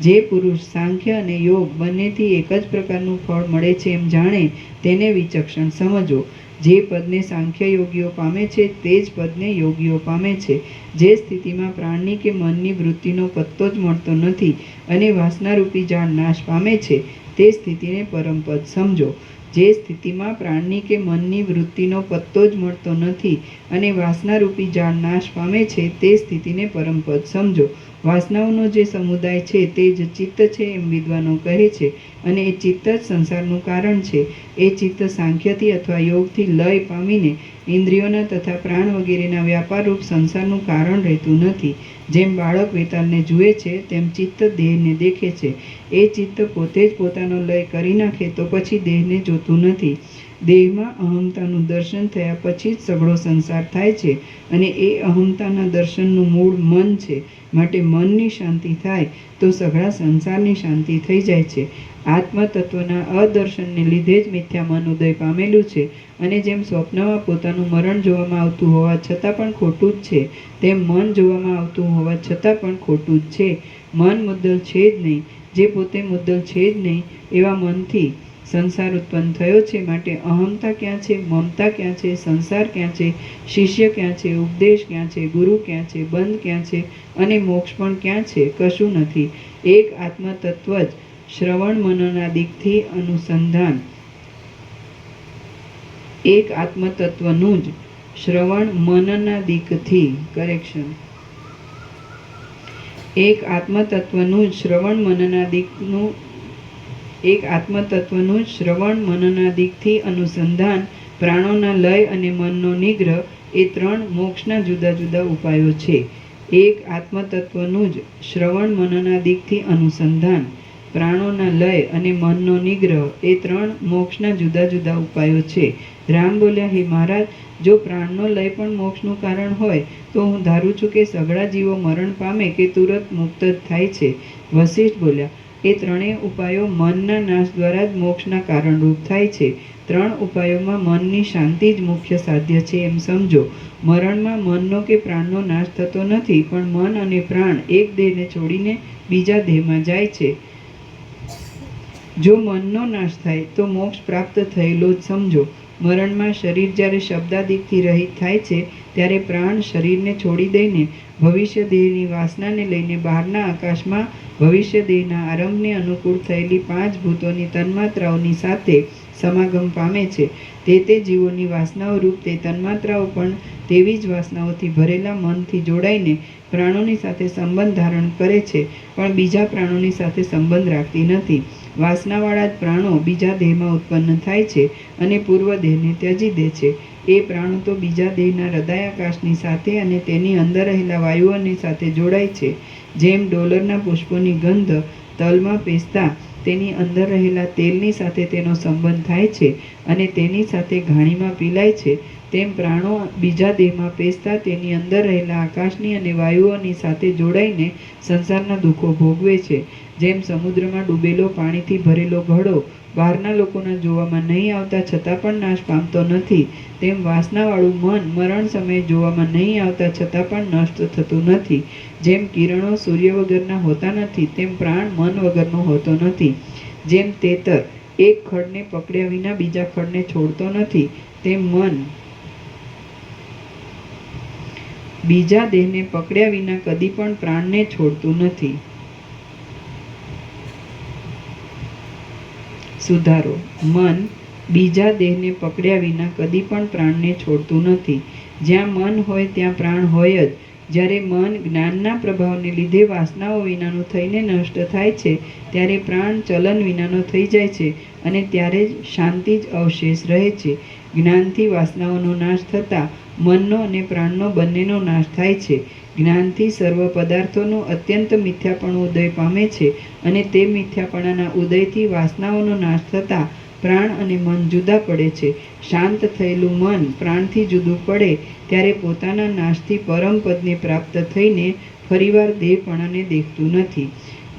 જે પુરુષ સાંખ્ય અને યોગ બંનેથી એક જ પ્રકારનું ફળ મળે છે એમ જાણે તેને વિચક્ષણ સમજો. જે પદને સાંખ્ય યોગીઓ પામે છે તે જ પદને યોગીઓ પામે છે. જે સ્થિતિમાં પ્રાણની કે મનની વૃત્તિનો પત્તો જ મળતો નથી અને વાસનારૂપી જાળ નાશ પામે છે તે સ્થિતિને પરમપદ સમજો. જે સ્થિતિમાં પ્રાણની કે મનની વૃત્તિનો પત્તો જ મળતો નથી અને વાસનારૂપી જાળ નાશ પામે છે તે સ્થિતિને પરમપદ સમજો. વાસનાઓનો જે સમુદાય છે તે જ ચિત્ત છે એમ વિદ્વાનો કહે છે અને એ ચિત્ત જ સંસારનું કારણ છે. એ ચિત્ત સાંખ્યથી અથવા યોગથી લય પામીને ઇન્દ્રિયોના તથા પ્રાણ વગેરેના વ્યાપારરૂપ સંસારનું કારણ રહેતું નથી. જેમ બાળક વેતાલને જુએ છે તેમ ચિત્ત દેહને દેખે છે. એ ચિત્ત પોતે જ પોતાનો લય કરી નાખે તો પછી દેહને જોતું નથી. દેહમાં અહમતાનું દર્શન થયા પછી જ સઘળો સંસાર થાય છે અને એ અહમતાના દર્શનનું મૂળ મન છે, માટે મનની શાંતિ થાય તો સઘળા સંસારની શાંતિ થઈ જાય છે. આત્મતત્વના અદર્શનને લીધે જ મિથ્યા મન ઉદય પામેલું છે અને જેમ સ્વપ્નમાં પોતાનું મરણ જોવામાં આવતું હોવા છતાં પણ ખોટું જ છે, તેમ મન જોવામાં આવતું હોવા છતાં પણ ખોટું જ છે. મન મુદ્દલ છે જ નહીં, જે પોતે મુદ્દલ છે જ નહીં એવા મનથી સંસાર ઉત્પન્ન થયો છે, માટે અહમતા ક્યાં છે, મમતા ક્યાં છે, સંસાર ક્યાં છે, શિષ્ય ક્યાં છે, ઉપદેશ ક્યાં છે, ગુરુ ક્યાં છે, બંધ ક્યાં છે અને મોક્ષ પણ ક્યાં છે? કશું નથી. એક આત્મતત્વ જ શ્રવણ મનનાદિકથી અનુસંધાન, એક આત્મતત્વનું જ શ્રવણ મનનાદિકથી એક આત્મતત્વનું જ શ્રવણ મનનાદિકથી અનુસંધાન, પ્રાણોના લય અને મનનો નિગ્રહ એ ત્રણ મોક્ષના જુદા જુદા ઉપાયો છે. એક આત્મતત્વનું જ શ્રવણ મનનાદિકથી અનુસંધાન, પ્રાણોના લય અને મનનો નિગ્રહ એ 3 મોક્ષના જુદા જુદા ઉપાયો છે. રામ બોલ્યા, હે મહારાજ, જો પ્રાણનો લય પણ મોક્ષનું કારણ હોય તો હું ધારું છું કે સઘળા જીવો મરણ પામે કે તુરત મુક્ત જ થાય છે. વશિષ્ઠ બોલ્યા, એ ત્રણેય ઉપાયો મનના નાશ દ્વારા જ મોક્ષના કારણરૂપ થાય છે. 3 ઉપાયોમાં મનની શાંતિ જ મુખ્ય સાધ્ય છે એમ સમજો. મરણમાં મનનો કે પ્રાણનો નાશ થતો નથી, પણ મન અને પ્રાણ એક દેહને છોડીને બીજા દેહમાં જાય છે. જો મનનો નાશ થાય તો મોક્ષ પ્રાપ્ત થયેલો જ સમજો. મરણમાં શરીર જ્યારે શબ્દાદિકથી રહિત થાય છે ત્યારે પ્રાણ શરીરને છોડી દઈને ભવિષ્ય દેહની વાસનાને લઈને બહારના આકાશમાં ભવિષ્ય દેહના આરંભને અનુકૂળ થયેલી 5 ભૂતોની તન્માત્રાઓની સાથે સમાગમ પામે છે. તે જીવોની વાસનાઓ રૂપ તે તન્માત્રાઓ પણ તેવી જ વાસનાઓથી ભરેલા મનથી જોડાઈને પ્રાણોની સાથે સંબંધ ધારણ કરે છે, પણ બીજા પ્રાણોની સાથે સંબંધ રાખતી નથી. વાસનાવાળા જ પ્રાણો બીજા દેહમાં ઉત્પન્ન થાય છે અને પૂર્વ દેહને ત્યજી દે છે. એ પ્રાણો તો બીજા દેહના હૃદયાકાશની સાથે અને તેની અંદર રહેલા વાયુઓની સાથે જોડાય છે. જેમ ડોલરના પુષ્પોની ગંધ તલમાં પેસતા તેની અંદર રહેલા તેલની સાથે તેનો સંબંધ થાય છે અને તેની સાથે ઘાણીમાં પીલાય છે, તેમ પ્રાણો બીજા દેહમાં પેસતા તેની અંદર રહેલા આકાશની અને વાયુઓની સાથે જોડાઈને સંસારના દુઃખો ભોગવે છે. જેમ સમુદ્રમાં ડૂબેલો પાણીથી ભરેલો ઘડો બહારના લોકોના જોવામાં નહીં આવતા છતાં પણ નાશ પામતો નથી, તેમ વાસનાવાળું મન મરણ સમયે જોવામાં નહીં આવતા છતાં પણ નષ્ટ થતું નથી. જેમ કિરણો સૂર્ય વગરના હોતા નથી, તેમ પ્રાણ મન વગરનો હોતો નથી. જેમ તેતર એક ખડને પકડ્યા વિના બીજા ખડને છોડતો નથી, તેમ મન બીજા દેહને પકડ્યા વિના કદી પણ પ્રાણને છોડતું નથી. સુધારો: મન બીજા દેહને પકડ્યા વિના કદી પણ પ્રાણને છોડતું નથી. જ્યાં મન હોય ત્યાં પ્રાણ હોય જ. જ્યારે મન જ્ઞાનના પ્રભાવને લીધે વાસનાઓ વિનાનું થઈને નષ્ટ થાય છે ત્યારે પ્રાણ ચલન વિનાનો થઈ જાય છે અને ત્યારે જ શાંતિ જ અવશેષ રહે છે. જ્ઞાનથી વાસનાઓનો નાશ થતાં મનનો અને પ્રાણનો બંનેનો નાશ થાય છે. જ્ઞાનથી સર્વ પદાર્થોનું અત્યંત મિથ્યાપણું ઉદય પામે છે અને તે મિથ્યાપણાના ઉદયથી વાસનાઓનો નાશ થતાં પ્રાણ અને મન જુદા પડે છે. શાંત થયેલું મન પ્રાણથી જુદું પડે ત્યારે પોતાના નાશથી પરમપદને પ્રાપ્ત થઈને ફરીવાર દેહપણાને દેખતું નથી.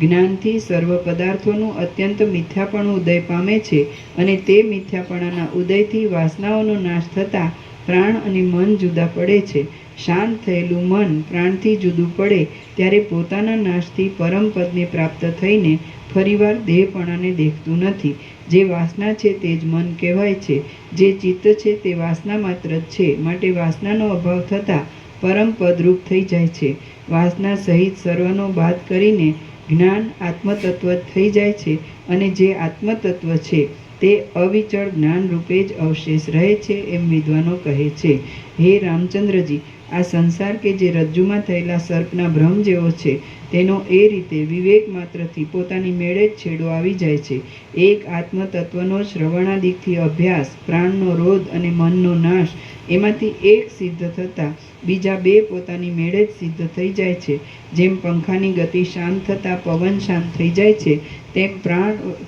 જ્ઞાનથી સર્વ પદાર્થોનું અત્યંત મિથ્યાપણું ઉદય પામે છે અને તે મિથ્યાપણાના ઉદયથી વાસનાઓનો નાશ થતાં પ્રાણ અને મન જુદા પડે છે. શાંત થયેલું મન પ્રાણથી જુદું પડે ત્યારે પોતાના નાશથી પરમપદને પ્રાપ્ત થઈને ફરીવાર દેહપણાને દેખતું નથી. જે વાસના છે તે જ મન કહેવાય છે. જે ચિત્ત છે તે વાસના માત્ર જ છે, માટે વાસનાનો અભાવ થતાં પરમપદરૂપ થઈ જાય છે. વાસના સહિત સર્વનો બાદ કરીને જ્ઞાન આત્મતત્વ જ થઈ જાય છે અને જે આત્મતત્વ છે તે અવિચળ જ્ઞાન રૂપે જ અવશેષ રહે છે એમ વિદ્વાનો કહે છે. હે રામચંદ્રજી, આ સંસાર કે જે રજ્જુમાં થયેલા સર્પના ભ્રમ જેવો છે તેનો એ રીતે વિવેક માત્રથી પોતાની મેળે જ છેડો આવી જાય છે. એક આત્મતત્વનો શ્રવણાદિકથી અભ્યાસ, પ્રાણનો રોધ અને મનનો નાશ, એમાંથી એક સિદ્ધ થતાં બીજા 2 પોતાની મેળે જ સિદ્ધ થઈ જાય છે. જેમ પંખાની ગતિ શાંત થતાં પવન શાંત થઈ જાય છે, તેમ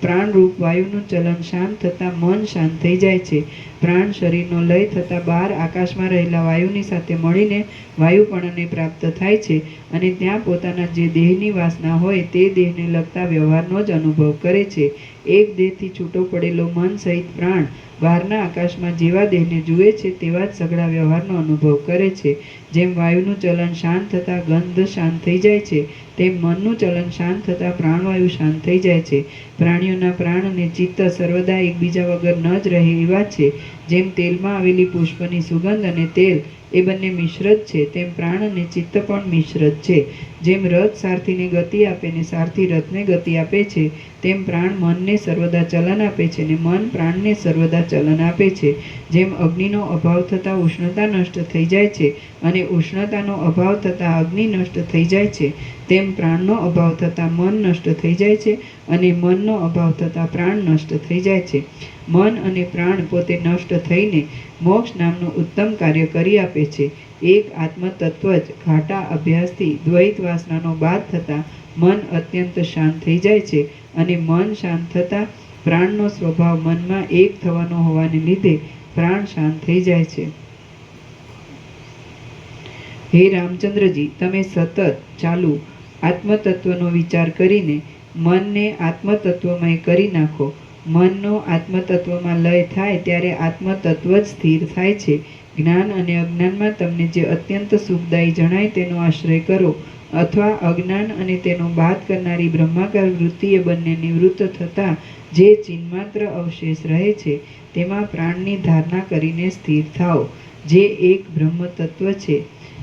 પ્રાણરૂપ વાયુનું ચલન શાંત થતાં મન શાંત થઈ જાય છે. પ્રાણ શરીરનો લય થતાં બહાર આકાશમાં રહેલા વાયુની સાથે મળીને વાયુપણાને પ્રાપ્ત થાય છે અને ત્યાં પોતાના જે દેહની વાસના હોય તે દેહને લગતા વ્યવહારનો જ અનુભવ કરે છે. એક દેહથી છૂટો પડેલો મન સહિત પ્રાણ બહારના આકાશમાં જેવા દેહને જુએ છે તેવા જ સઘળા વ્યવહારનો અનુભવ કરે છે. જેમ વાયુનું ચલન શાંત થતાં ગંધ શાંત થઈ જાય છે, તેમ મનનું ચલન શાંત થતાં પ્રાણવાયુ શાંત થઈ જાય છે. પ્રાણીઓના પ્રાણ અને ચિત્ત સર્વદા એકબીજા વગર ન જ રહે એવા છે. જેમ તેલમાં આવેલી પુષ્પની સુગંધ અને તેલ એ બંને મિશ્ર જ છે, તેમ પ્રાણ અને ચિત્ત પણ મિશ્ર જ છે. જેમ રથ સારથીને ગતિ આપે ને સારથી રથને ગતિ આપે છે, તેમ પ્રાણ મનને સર્વદા ચલન આપે છે ને મન પ્રાણને સર્વદા ચલન આપે છે. જેમ અગ્નિનો અભાવ થતાં ઉષ્ણતા નષ્ટ થઈ જાય છે અને ઉષ્ણતાનો અભાવ થતાં અગ્નિ નષ્ટ થઈ જાય છે, તેમ પ્રાણનો અભાવ થતાં મન નષ્ટ થઈ જાય છે અને મનનો અભાવ થતાં પ્રાણ નષ્ટ થઈ જાય છે. મન અને પ્રાણ પોતે નષ્ટ થઈને મોક્ષ નામનું ઉત્તમ કાર્ય કરી આપે છે. એક આત્મતત્વ જ ઘાટા અભ્યાસથી દ્વૈત વાસનાનો બાદ થતાં મન અત્યંત શાંત થઈ જાય છે અને મન શાંત થતાં પ્રાણનો સ્વભાવ મનમાં એક થવાનો હોવાને લીધે પ્રાણ શાંત થઈ જાય છે. હે રામચંદ્રજી, તમે સતત ચાલુ આત્મતત્વનો વિચાર કરીને મનને આત્મતત્વમય કરી નાખો. મનનો આત્મતત્વમાં લય થાય ત્યારે આત્મતત્વ જ સ્થિર થાય છે. જ્ઞાન અને અજ્ઞાનમાં તમને જે અત્યંત સુખદાયી જણાય તેનો આશ્રય કરો, અથવા અજ્ઞાન અને તેનો બાદ કરનારી બ્રહ્માકાર વૃત્તિ એ બંને નિવૃત્ત થતાં જે ચિન્માત્ર અવશેષ રહે છે તેમાં પ્રાણની ધારણા કરીને સ્થિર થાઓ. જે એક બ્રહ્મ તત્વ છે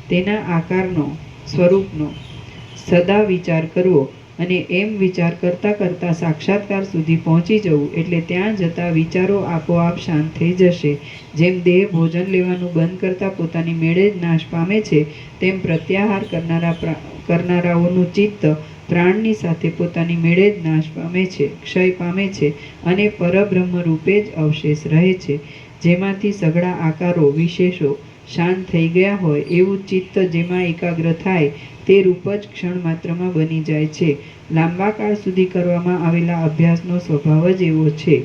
તેના આકારનો, સ્વરૂપનો સદા વિચાર કરવો અને એમ વિચાર કરતાં કરતાં સાક્ષાત્કાર સુધી પહોંચી જવું, એટલે ત્યાં જતા વિચારો આપોઆપ શાંત થઈ જશે. જેમ દેહ ભોજન લેવાનું બંધ કરતાં પોતાની મેળે જ નાશ પામે છે, તેમ પ્રત્યાહાર કરનારાઓનું ચિત્ત પ્રાણની સાથે પોતાની મેળે જ નાશ પામે છે, ક્ષય પામે છે અને પરબ્રહ્મ રૂપે જ અવશેષ રહે છે. જેમાંથી સઘળા આકારો, વિશેષો શાંત થઈ ગયા હોય એવું ચિત્ત જેમાં એકાગ્ર થાય તે રૂપ જ ક્ષણ માત્રમાં બની જાય છે. લાંબા કાળ સુધી કરવામાં આવેલા અભ્યાસનો સ્વભાવ જ એવો છે.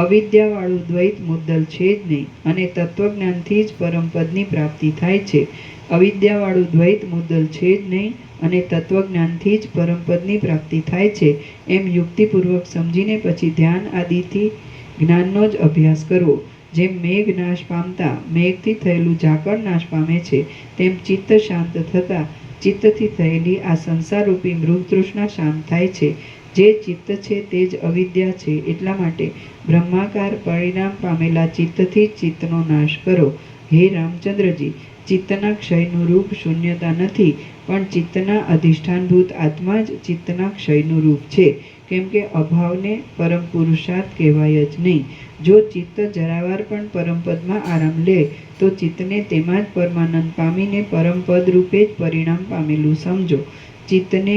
અવિદ્યાવાળું દ્વૈત મુદ્દલ છે જ નહીં અને તત્વજ્ઞાનથી જ પરમપદની પ્રાપ્તિ થાય છે. અવિદ્યાવાળું દ્વૈત મુદ્દલ છે જ નહીં અને તત્વજ્ઞાનથી જ પરમપદની પ્રાપ્તિ થાય છે એમ યુક્તિપૂર્વક સમજીને પછી ધ્યાન આદિથી જ્ઞાનનો જ અભ્યાસ કરવો. જેમ મેઘ નાશ પામતા મેઘથી થયેલું ઝાકળ નાશ પામે છે, તેમ ચિત્ત શાંત થતાં ચિત્તથી થયેલી આ સંસારરૂપી મૃગતૃષ્ણા શાંત થાય છે. જે ચિત્ત છે તે જ અવિદ્યા છે. એટલા માટે બ્રહ્માકાર પરિણામ પામેલા ચિત્તથી જ ચિત્તનો નાશ કરો. હે રામચંદ્રજી, ચિત્તના ક્ષયનું રૂપ શૂન્યતા નથી, પણ ચિત્તના અધિષ્ઠાનભૂત આત્મા જ ચિત્તના ક્ષયનું રૂપ છે. કેમ કે અભાવને પરમ પુરુષાર્થ કહેવાય જ નહીં. જો ચિત્ત જરાવાર પણ પરમપદમાં આરામ લે તો ચિત્તને તેમાં જ પરમાનંદ પામીને પરમપદ રૂપે જ પરિણામ પામેલું સમજો. ચિત્તને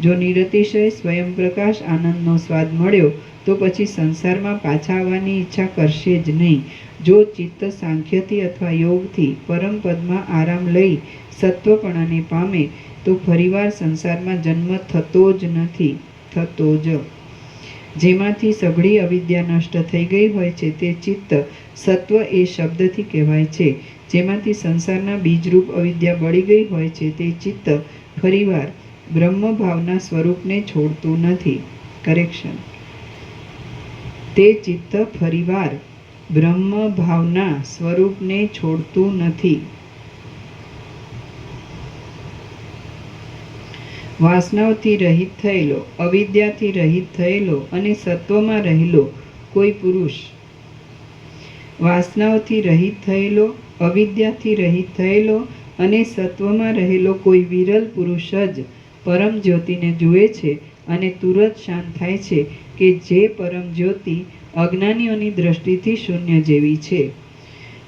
જો નિરતિશય સ્વયં પ્રકાશ આનંદનો સ્વાદ મળ્યો તો પછી સંસારમાં પાછા આવવાની ઈચ્છા કરશે જ નહીં. જો ચિત્ત સાંખ્યથી અથવા યોગથી પરમપદમાં આરામ લઈ સત્વપણાને પામે તો ફરીવાર સંસારમાં જન્મ થતો જ નથી, થતો જ. જેમાંથી સઘળી અવિદ્યા નષ્ટ થઈ ગઈ હોય છે તે ચિત્ત સત્વ એ શબ્દથી કહેવાય છે. જેમાંથી સંસારના બીજરૂપ અવિદ્યા બળી ગઈ હોય છે તે ચિત્ત ફરીવાર બ્રહ્મભાવના સ્વરૂપને છોડતું નથી. કરેક્શન. તે ચિત્ત ફરીવાર બ્રહ્મભાવના સ્વરૂપને છોડતું નથી. વાસનાઓથી રહિત થયેલો, અવિદ્યાથી રહિત થયેલો અને સત્વમાં રહેલો કોઈ પુરુષ, વાસનાઓથી રહિત થયેલો, અવિદ્યાથી રહિત થયેલો અને સત્વમાં રહેલો કોઈ વિરલ પુરુષ જ પરમ જ્યોતિને જુએ છે અને તુરત શાંત થાય છે કે જે પરમ જ્યોતિ અજ્ઞાનીઓની દ્રષ્ટિથી શૂન્ય જેવી છે.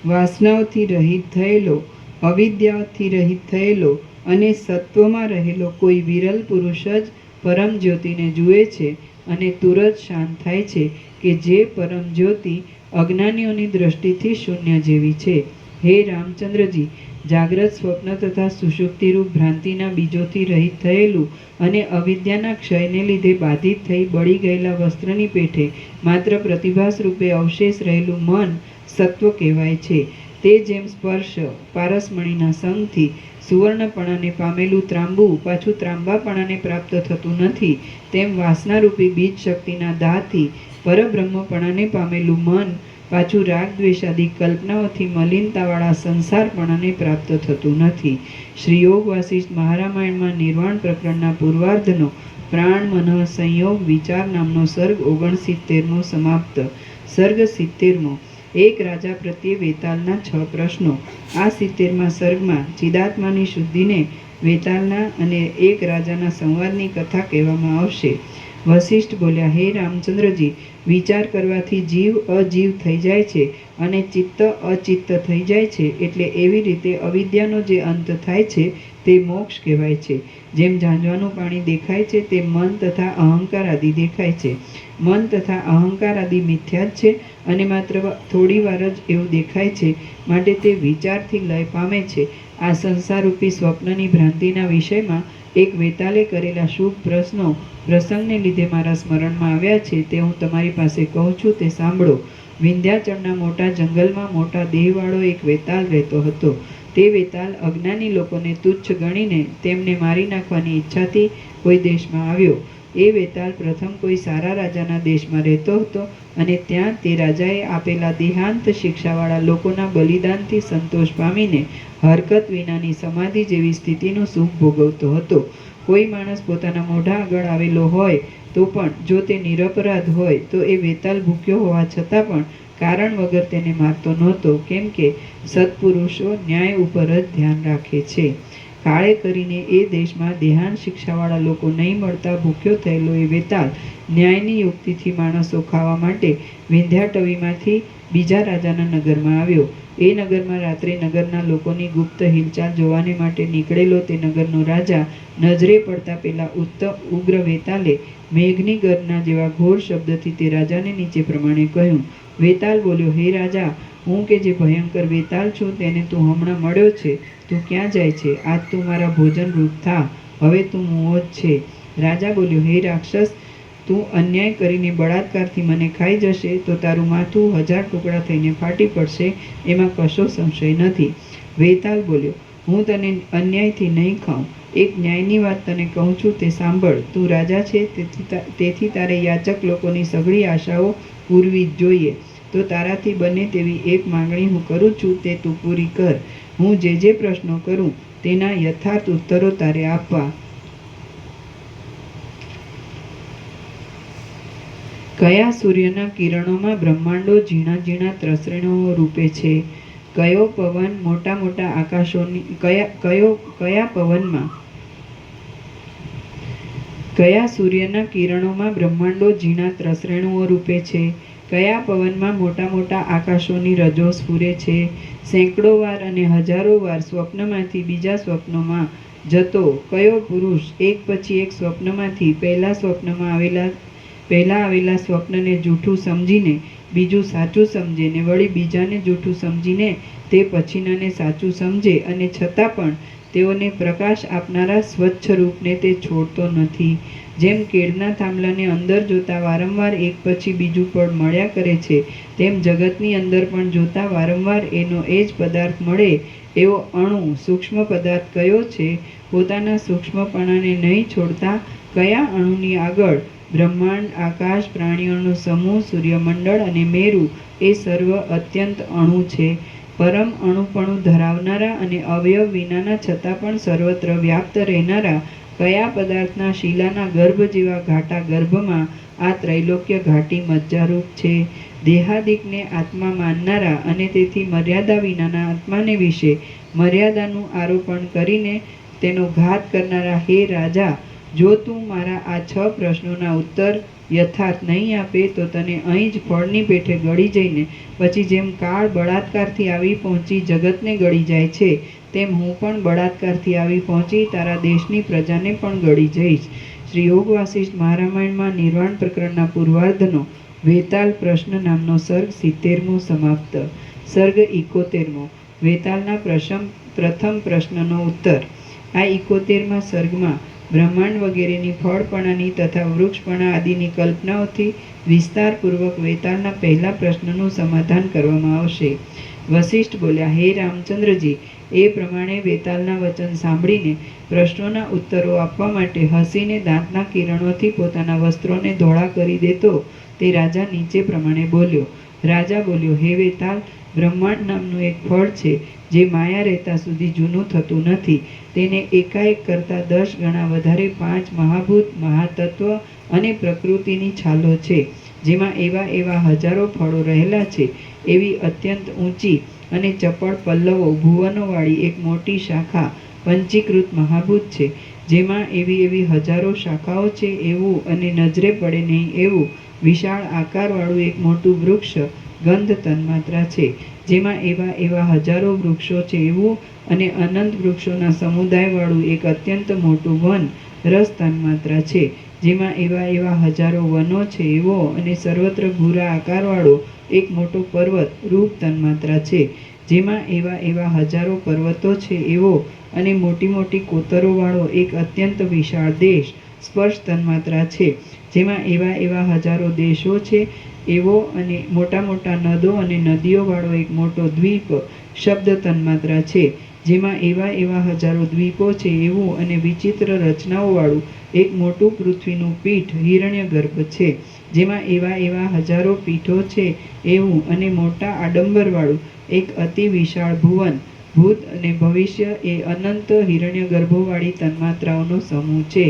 વાસનાઓથી રહિત થયેલો, અવિદ્યાથી રહિત થયેલો અને સત્વમાં રહેલો કોઈ વિરલ પુરુષ જ પરમ જ્યોતિને જુએ છે અને તુરત શાંત થાય છે કે જે પરમ જ્યોતિ અજ્ઞાનીઓની દ્રષ્ટિથી શૂન્ય જેવી છે. હે રામચંદ્રજી, જાગ્રત, સ્વપ્ન તથા સુષુપ્તિરૂપ ભ્રાંતિના બીજોથી રહિત થયેલું અને અવિદ્યાના ક્ષયને લીધે બાધિત થઈ બળી ગયેલા વસ્ત્રની પેઠે માત્ર પ્રતિભાસ રૂપે અવશેષ રહેલું મન સત્વ કહેવાય છે. તે જેમ સ્પર્શ પારસમણીના સંગથી સુવર્ણપણાને પામેલું ત્રાંબુ પાછું ત્રાંબાપણાને પ્રાપ્ત થતું નથી, તેમ વાસનારૂપી બીજ શક્તિના દાહથી પરબ્રહ્મપણાને પામેલું મન પાછું રાગ દ્વેષાદી કલ્પનાઓથી મલિનતાવાળા સંસારપણાને પ્રાપ્ત થતું નથી. શ્રી યોગ વાસિષ્ઠ મહારામાયણમાં નિર્વાણ પ્રકરણના પૂર્વાર્ધનો પ્રાણ મનઃ સંયોગ વિચાર નામનો સર્ગ 69મો સમાપ્ત. સર્ગ 70મો. એક રાજા પ્રત્યે વેતાલના 6 પ્રશ્નો. આ 70મા સર્ગમાં ચિદાત્માની શુદ્ધિને વેતાલના અને એક રાજાના સંવાદની કથા કહેવામાં આવશે. વશિષ્ઠ બોલ્યા, હે રામચંદ્રજી, વિચાર કરવાથી જીવ અજીવ થઈ જાય છે અને ચિત્ત અચિત્ત થઈ જાય છે, એટલે એવી રીતે અવિદ્યાનો જે અંત થાય છે તે મોક્ષ કહેવાય છે. જેમ ઝાંઝવાનું પાણી દેખાય છે તે મન તથા અહંકાર આદિ દેખાય છે. મન તથા અહંકાર આદિ મિથ્યા જ છે અને માત્ર થોડી વાર જ એવું દેખાય છે, માટે તે વિચારથી લય પામે છે. આ સંસારરૂપી સ્વપ્નની ભ્રાંતિના વિષયમાં એક વેતાલે કરેલા શુભ પ્રસંગને લીધે મારા સ્મરણમાં આવ્યા છે, તે હું તમારી પાસે કહું છું, તે સાંભળો. વિંધ્યાચળના મોટા જંગલમાં મોટા દેહવાળો એક વેતાલ રહેતો હતો. તે વેતાલ અજ્ઞાની લોકોને તુચ્છ ગણીને તેમને મારી નાખવાની ઈચ્છાથી કોઈ દેશમાં આવ્યો. એ વેતાલ પ્રથમ કોઈ સારા રાજાના દેશમાં રહેતો હતો અને ત્યાં તે રાજાએ આપેલા દેહાંત શિક્ષાવાળા લોકોના બલિદાનથી સંતોષ પામીને હરકત વિનાની સમાધિ જેવી સ્થિતિનું સુખ ભોગવતો હતો. કોઈ માણસ પોતાના મોઢા આગળ આવેલો હોય તો પણ જો તે નિરપરાધ હોય તો એ વેતાલ ભૂખ્યો હોવા છતાં પણ કારણ વગર તેને મારતો નહોતો, કેમ કે સત્પુરુષો ન્યાય ઉપર જ ધ્યાન રાખે છે. કાળે કરીને એ દેશમાં દેહાંત શિક્ષાવાળા લોકો નહીં મળતા ભૂખ્યો થયેલો એ વેતાલ ન્યાયની યુક્તિથી માણસો ખાવા માટે વિંધ્યાટવીમાંથી બીજા રાજાના નગરમાં આવ્યો. એ નગરમાં રાત્રે નગરના લોકોની ગુપ્ત હિલચાલ જોવાને માટે નીકળેલો તે નગરનો રાજા નજરે પડતા પેલા ઉગ્ર વેતાલે મેઘની ગર્જના જેવા ઘોર શબ્દથી તે રાજાને નીચે પ્રમાણે કહ્યું. વેતાલ બોલ્યો, હે રાજા, હું કે જે ભયંકર વેતાલ છું તેને તું હમણાં મળ્યો છે. તું ક્યાં જાય છે? આજ તું મારા ભોજન રૂપ થા, હવે તું મૂવો જ છે. રાજા બોલ્યો, હે રાક્ષસ, તું અન્યાય કરીને બળાત્કારથી મને ખાઈ જશે તો તારું માથું 1000 ટુકડા થઈને ફાટી પડશે, એમાં કશો સંશય નથી. વેતાલ બોલ્યો, હું તને અન્યાયથી નહીં ખાઉં. એક ન્યાયની વાત તને કહું છું, તે સાંભળ. તું રાજા છે, તેથી તારે યાચક લોકોની સઘળી આશાઓ પૂરવી જ જોઈએ. તો તારાથી બને તેવી એક માંગણી હું કરું છું, તે તું પૂરી કર. હું જે પ્રશ્નો કરું તેના યથાર્થ ઉત્તરો તારે આપવા. કયા સૂર્યના કિરણોમાં બ્રહ્માંડો ઝીણા ઝીણા ત્રસરણો રૂપે છે? કયો પવન મોટા મોટા આકાશોની કયા સૂર્યના કિરણોમાં બ્રહ્માંડો ઝીણા ત્રસરેણુઓ રૂપે છે? કયા પવનમાં મોટા મોટા આકાશોની રજો સ્ફુરે છે? સેંકડો વાર અને હજારો વાર સ્વપ્નમાંથી બીજા સ્વપ્નમાં જતો કયો પુરુષ એક પછી એક સ્વપ્નમાંથી પહેલા આવેલા સ્વપ્નને જૂઠું સમજીને બીજું સાચું સમજે ને વળી બીજાને જૂઠું સમજીને તે પછીનાને સાચું સમજે અને છતાં પણ તેઓને પ્રકાશ આપનારા સ્વચ્છ રૂપને તે છોડતો નથી? જેમ કેળના થાંભલાને અંદર જોતા વારંવાર એક પછી બીજું ફળ મળ્યા કરે છે, તેમ જગતની અંદર પણ જોતા વારંવાર એનો એ જ પદાર્થ મળે એવો અણુ સૂક્ષ્મ પદાર્થ કયો છે? પોતાના સૂક્ષ્મપણાને નહીં છોડતા કયા અણુની આગળ બ્રહ્માંડ, આકાશ, પ્રાણીઓનો સમૂહ, સૂર્યમંડળ અને મેરુ એ સર્વ અત્યંત અણુ છે. પરમ અણુપણું ધરાવનારા અને અવયવ વિનાના છતાં પણ સર્વત્ર વ્યાપ્ત રહેનારા કયા પદાર્થના શિલાના ગર્ભ જેવા ઘાટા ગર્ભમાં આ ત્રૈલોક્ય ઘાટી મજ્જારૂપ છે? દેહાદિકને આત્મા માનનારા અને તેથી મર્યાદા વિનાના આત્માને વિશે મર્યાદાનું આરોપણ કરીને તેનો ઘાત કરનારા હે રાજા, જો તું મારા આ 6 પ્રશ્નોના ઉત્તર યથાર્થ નહીં આપે તો તને અહીં જ ફળની પેઠે ગળી જઈને પછી જેમ કાળ બળાત્કારથી આવી પહોંચી જગતને ગળી જાય છે, તેમ હું પણ બળાત્કારથી આવી પહોંચી તારા દેશની પ્રજાને પણ ગળી જઈશ. શ્રી યોગ વાસિષ્ઠ મહારામાયણમાં નિર્વાણ પ્રકરણના પૂર્વાર્ધનો વેતાલ પ્રશ્ન નામનો સર્ગ 70મો સમાપ્ત. સર્ગ 71મો. વેતાલના પ્રથમ પ્રશ્નનો ઉત્તર. આ 71મા સર્ગમાં બ્રહ્માંડ વગેરેની ફળપણાની તથા વૃક્ષપણા આદિની કલ્પનાઓથી વિસ્તારપૂર્વક વેતાલના પહેલા પ્રશ્નનું સમાધાન કરવામાં આવશે. વસિષ્ઠ બોલ્યા, હે રામચંદ્રજી, એ પ્રમાણે વેતાલના વચન સાંભળીને પ્રશ્નોના ઉત્તરો આપવા માટે હસીને દાંતના કિરણોથી પોતાના વસ્ત્રોને ધોળા કરી દેતો તે રાજા નીચે પ્રમાણે બોલ્યો. રાજા બોલ્યો, હે વેતાલ, બ્રહ્માંડ નામનું એક ફળ છે જે માયા રહેતા સુધી જૂનું થતું નથી. તેને એકાએક કરતાં 10 ગણા વધારે 5 મહાભૂત, મહાતત્વ અને પ્રકૃતિની છાલો છે, જેમાં એવા હજારો ફળો રહેલા છે. એવી અત્યંત ઊંચી અને ચપળ પલ્લવો ભુવનોવાળી એક મોટી શાખા પંચીકૃત મહાભૂત છે, જેમાં એવી હજારો શાખાઓ છે એવું અને નજરે પડે નહીં એવું વિશાળ આકારવાળું એક મોટું વૃક્ષ ગંધ તન્માત્રા છે, જેમાં એવા હજારો વૃક્ષો છે એવું અને અનંત વૃક્ષોના સમુદાયવાળું એક અત્યંત મોટું વન રસ તન્માત્રા છે, જેમાં એવા હજારો વનો છે એવો અને સર્વત્ર ભૂરા આકારવાળો એક મોટો પર્વત રૂપ તન્માત્રા છે, જેમાં એવા એવા હજારો પર્વતો છે એવો અને મોટી મોટી કોતરોવાળો એક અત્યંત વિશાળ દેશ સ્પર્શ તન્માત્રા છે, જેમાં એવા એવા હજારો દેશો છે એવો અને મોટા મોટા નદો અને નદીઓવાળો એક મોટો દ્વીપ શબ્દ તન્માત્રા છે, જેમાં એવા એવા હજારો દ્વીપો છે એવું અને વિચિત્ર રચનાઓવાળું એક મોટું પૃથ્વીનું પીઠ હિરણ્યગર્ભ છે, જેમાં એવા એવા હજારો પીઠો છે એવું અને મોટા આડંબરવાળું એક અતિ વિશાળ ભુવન, ભૂત અને ભવિષ્ય એ અનંત હિરણ્યગર્ભોવાળી તન્માત્રાઓનો સમૂહ છે,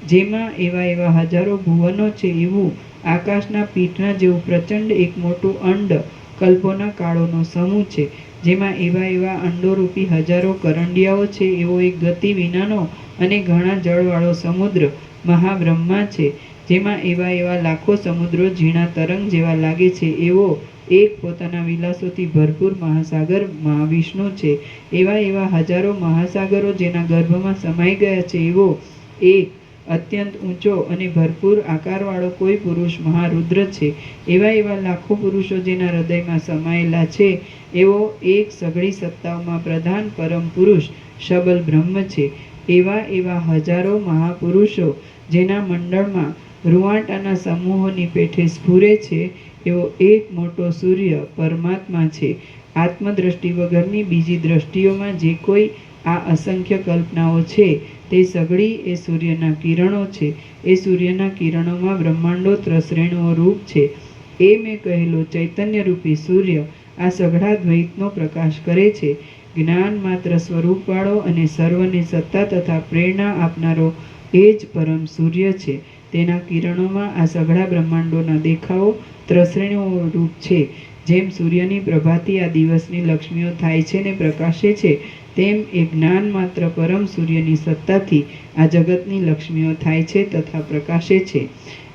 જેમાં એવા એવા હજારો ભુવનો છે એવું આકાશના પીઠના જેવું પ્રચંડ એક મોટું અંડ કલ્પોના કાળોનો સમૂહ છે, જેમાં એવા એવા અંડોરૂપી હજારો કરંડિયાઓ છે એવો એક ગતિ વિનાનો અને ઘણા જળવાળો સમુદ્ર મહાબ્રહ્મા છે, જેમાં એવા એવા લાખો સમુદ્રો ઝીણા તરંગ જેવા લાગે છે એવો એક પોતાના વિલાસોથી ભરપૂર મહાસાગર મહાવિષ્ણુ છે, એવા એવા હજારો મહાસાગરો જેના ગર્ભમાં સમાઈ ગયા છે એવો એક અત્યંત ઊંચો અને ભરપૂર આકારવાળો કોઈ પુરુષ મહારુદ્ર છે, એવા એવા લાખો પુરુષો જેના હૃદયમાં સમાયેલા છે એવો એક સઘળી સત્તાઓમાં પ્રધાન પરમ પુરુષ શબલ બ્રહ્મ છે, એવા એવા હજારો મહાપુરુષો જેના મંડળમાં રૂવાંટાના સમૂહોની પેઠે સ્ફુરે છે એવો એક મોટો સૂર્ય પરમાત્મા છે. આત્મદ્રષ્ટિ વગરની બીજી દ્રષ્ટિઓમાં જે કોઈ આ અસંખ્ય કલ્પનાઓ છે તે સઘળી એ સૂર્યના કિરણો છે. એ સૂર્યના કિરણોમાં બ્રહ્માંડો ત્રસરેણુઓ રૂપ છે. એ મેં કહેલો ચૈતન્યરૂપી સૂર્ય આ સઘળા દ્વૈતનો પ્રકાશ કરે છે. જ્ઞાન માત્ર સ્વરૂપવાળો અને સર્વને સત્તા તથા પ્રેરણા આપનારો એ જ પરમ સૂર્ય છે. તેના કિરણોમાં આ સઘળા બ્રહ્માંડોના દેખાવો ત્રસરેણુઓ રૂપ છે. જેમ સૂર્યની પ્રભાથી આ દિવસની લક્ષ્મીઓ થાય છે ને પ્રકાશે છે, તેમ એ જ્ઞાન માત્ર પરમ સૂર્યની સત્તાથી આ જગતની લક્ષ્મીઓ થાય છે તથા પ્રકાશે છે.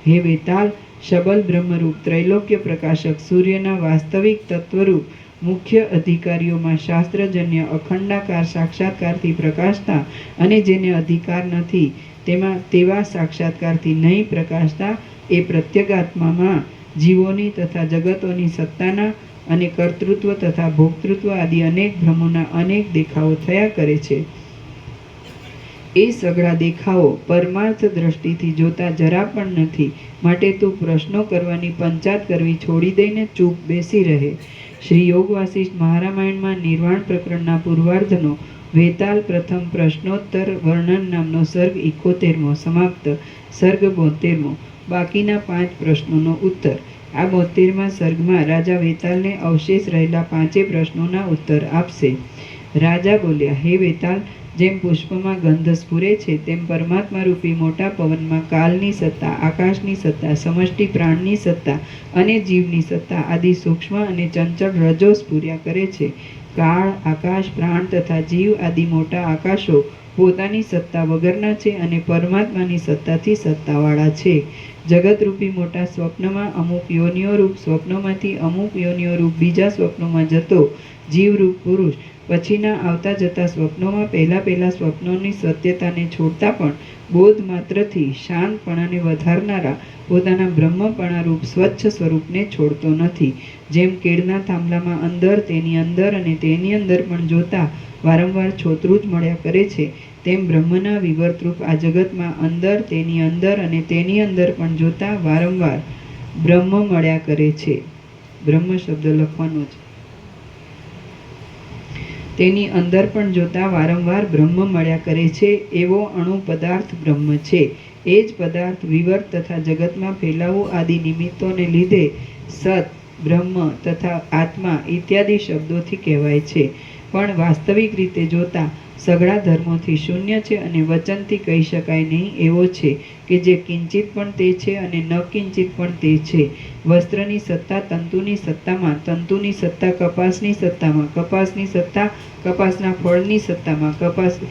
હે વેતાલ, શબલ બ્રહ્મરૂપ ત્રૈલોક્ય પ્રકાશક સૂર્યના વાસ્તવિક તત્વરૂપ મુખ્ય અધિકારીઓમાં શાસ્ત્રજન્ય અખંડાકાર સાક્ષાત્કારથી પ્રકાશતા અને જેને અધિકાર નથી તેવા સાક્ષાત્કારથી નહીં પ્રકાશતા એ પ્રત્યેગાત્મામાં જીવોની તથા જગતોની સત્તાના અને કર્તૃત્વ તથા ભોક્તૃત્વ આદિ અનેક ભ્રમોના અનેક દેખાવો થયા કરે છે. એ સઘળા દેખાવો પરમાર્થ દ્રષ્ટિથી જોતા જરા પણ નથી, માટે તું પ્રશ્નો કરવાની પંચાત કરવી છોડી દઈને ચૂપ બેસી રહે. શ્રી યોગ વાસિષ્ઠ મહારામાયણમાં નિર્વાણ પ્રકરણના પૂર્વાર્ધનો વેતાલ પ્રથમ પ્રશ્નોત્તર વર્ણન નામનો સર્ગ 71મો સમાપ્ત. સર્ગ 72મો. બાકીના 5 પ્રશ્નોનો ઉત્તર. આ 72મા સર્ગમાં રાજા વેતાલને અવશેષ રહેલા 5 પ્રશ્નોના ઉત્તર આપશે. રાજા બોલ્યા, હે વેતાલ, જેમ પુષ્પમાં ગંધ સ્ફુરે છે તેમ પરમાત્મા રૂપી મોટા પવનમાં કાલની સત્તા, આકાશની સત્તા, સમષ્ટિ પ્રાણની સત્તા અને જીવની સત્તા આદિ સૂક્ષ્મ અને ચંચળ રજો સ્ફુર્યા કરે છે. કાળ, આકાશ, પ્રાણ તથા જીવ આદિ મોટા આકાશો પોતાની સત્તા વગરના છે અને પરમાત્માની સત્તાથી સત્તાવાળા છે. જગતરૂપી મોટા સ્વપ્નમાં અમુક યોનિઓરૂપ સ્વપ્નોમાંથી અમુક યોનિઓરૂપ બીજા સ્વપ્નોમાં જતો જીવરૂપ પુરુષ પછીના આવતા જતા સ્વપ્નોમાં પહેલા સ્વપ્નોની સત્યતાને છોડતા પણ બોધ માત્રથી શાંતપણાને વધારનારા પોતાના બ્રહ્મપણારૂપ સ્વચ્છ સ્વરૂપને છોડતો નથી. જેમ કેળના થાંભલામાં અંદર, તેની અંદર અને તેની અંદર પણ જોતા વારંવાર છોતરું જ મળ્યા કરે છે, તેમ બ્રહ્મના વિવર્તરૂપ આ જગતમાં અંદર, તેની અંદર અને તેની અંદર પણ જોતા વારંવાર બ્રહ્મ મળ્યા કરે છે. બ્રહ્મ શબ્દ લખવાનો છે. તેની અંદર પણ જોતા વારંવાર બ્રહ્મ મળ્યા કરે છે એવો અણુ પદાર્થ બ્રહ્મ છે. એ જ પદાર્થ વિવર્ત તથા જગતમાં ફેલાવું આદિ નિમિત્તોને લીધે સત, બ્રહ્મ તથા આત્મા ઇત્યાદિ શબ્દોથી કહેવાય છે. પણ વાસ્તવિક રીતે જોતા સઘળા ધર્મોથી શૂન્ય છે અને વચનથી કહી શકાય નહીં એવો છે કે જે કિંચિત પણ તે છે અને ન કિંચિત પણ તે છે. વસ્ત્રની સત્તા તંતુની સત્તામાં, તંતુની સત્તા કપાસની સત્તામાં, કપાસની સત્તા કપાસના ફળની સત્તામાં,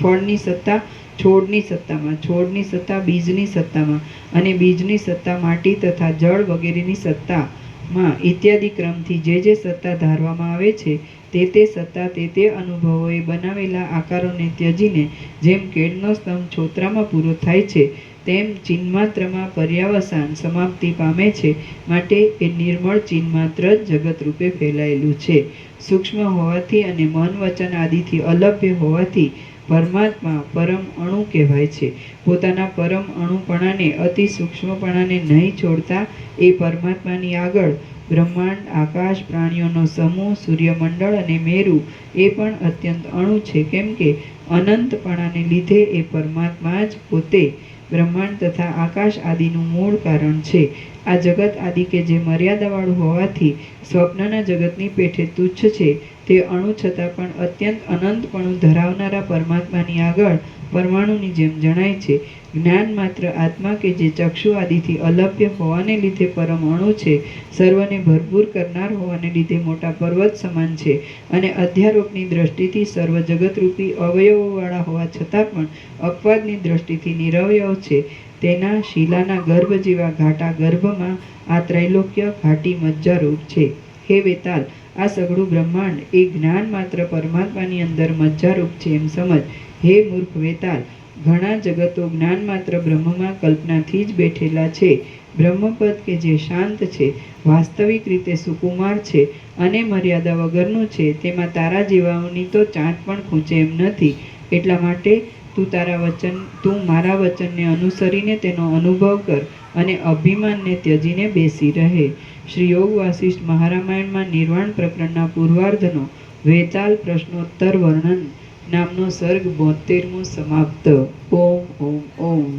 ફળની સત્તા છોડની સત્તામાં, છોડની સત્તા બીજની સત્તામાં અને બીજની સત્તા માટી તથા જળ વગેરેની સત્તામાં ઇત્યાદિ ક્રમથી જે સત્તા ધારવામાં આવે છે તે સત્તા તે અનુભવોએ બનાવેલા આકારોને ત્યજીને જેમ કેળનો સ્તંભ છોતરામાં પૂરો થાય છે, તેમ ચિન્માત્રમાં પર્યાવસાન સમાપ્તિ પામે છે. માટે એ નિર્મળ ચિન્માત્ર જ જગત રૂપે ફેલાયેલું છે. સૂક્ષ્મ હોવાથી અને મન વચન આદિથી અલભ્ય હોવાથી પરમાત્મા પરમ અણુ કહેવાય છે. પોતાના પરમ અણુપણાને અતિ સૂક્ષ્મપણાને નહીં છોડતા એ પરમાત્માની આગળ બ્રહ્માંડ, આકાશ, પ્રાણીઓનો સમૂહ, સૂર્યમંડળ અને મેરુ એ પણ અત્યંત અણુ છે. કેમ કે અનંતપણાને લીધે એ પરમાત્મા જ પોતે બ્રહ્માંડ તથા આકાશ આદિનું મૂળ કારણ છે. આ જગત આદિ કે જે મર્યાદાવાળું હોવાથી સ્વપ્નના જગતની પેઠે તુચ્છ છે, તે અણુ છતાં પણ અત્યંત અનંતપણું ધરાવનારા પરમાત્માની આગળ પરમાણુની જેમ જણાય છે. જ્ઞાન માત્ર આત્મા કે જે ચક્ષુ આદિથી અલભ્ય હોવાને લીધે પરમ અણુ છે, સર્વને ભરપૂર કરનાર હોવાને લીધે મોટા પર્વત સમાન છે અને અધ્યારોપની દ્રષ્ટિથી સર્વ જગતરૂપી અવયવોવાળા હોવા છતાં પણ અપવાદની દ્રષ્ટિથી નિરવયવ છે. તેના શિલાના ગર્ભ જેવા ઘાટા ગર્ભમાં આ ત્રૈલોક્ય ઘાટી મજ્જારૂપ છે. હે વેતાલ, આ સઘળું બ્રહ્માંડ એ જ્ઞાન માત્ર પરમાત્માની અંદર મજ્જારૂપ છે એમ સમજ. હે મૂર્ખ વેતાલ, ઘણા જગતો જ્ઞાન માત્ર બ્રહ્મમાં કલ્પનાથી જ બેઠેલા છે. બ્રહ્મપદ કે જે શાંત છે, વાસ્તવિક રીતે સુકુમાર છે અને મર્યાદા વગરનું છે, તેમાં તારા જેવાઓની તો ચાંચ પણ ખૂંચે એમ નથી. એટલા માટે તું મારા વચનને અનુસરીને તેનો અનુભવ કર અને અભિમાનને ત્યજીને બેસી રહે. શ્રી યોગ વાસિષ્ઠ મહારામાયણમાં નિર્વાણ પ્રકરણના પૂર્વાર્ધનો વેતાલ પ્રશ્નોત્તર વર્ણન નામનો સર્ગ 72મો સમાપ્ત. ઓમ ઓમ ઓમ.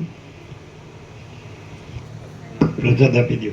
પ્રસાદ આપી દો.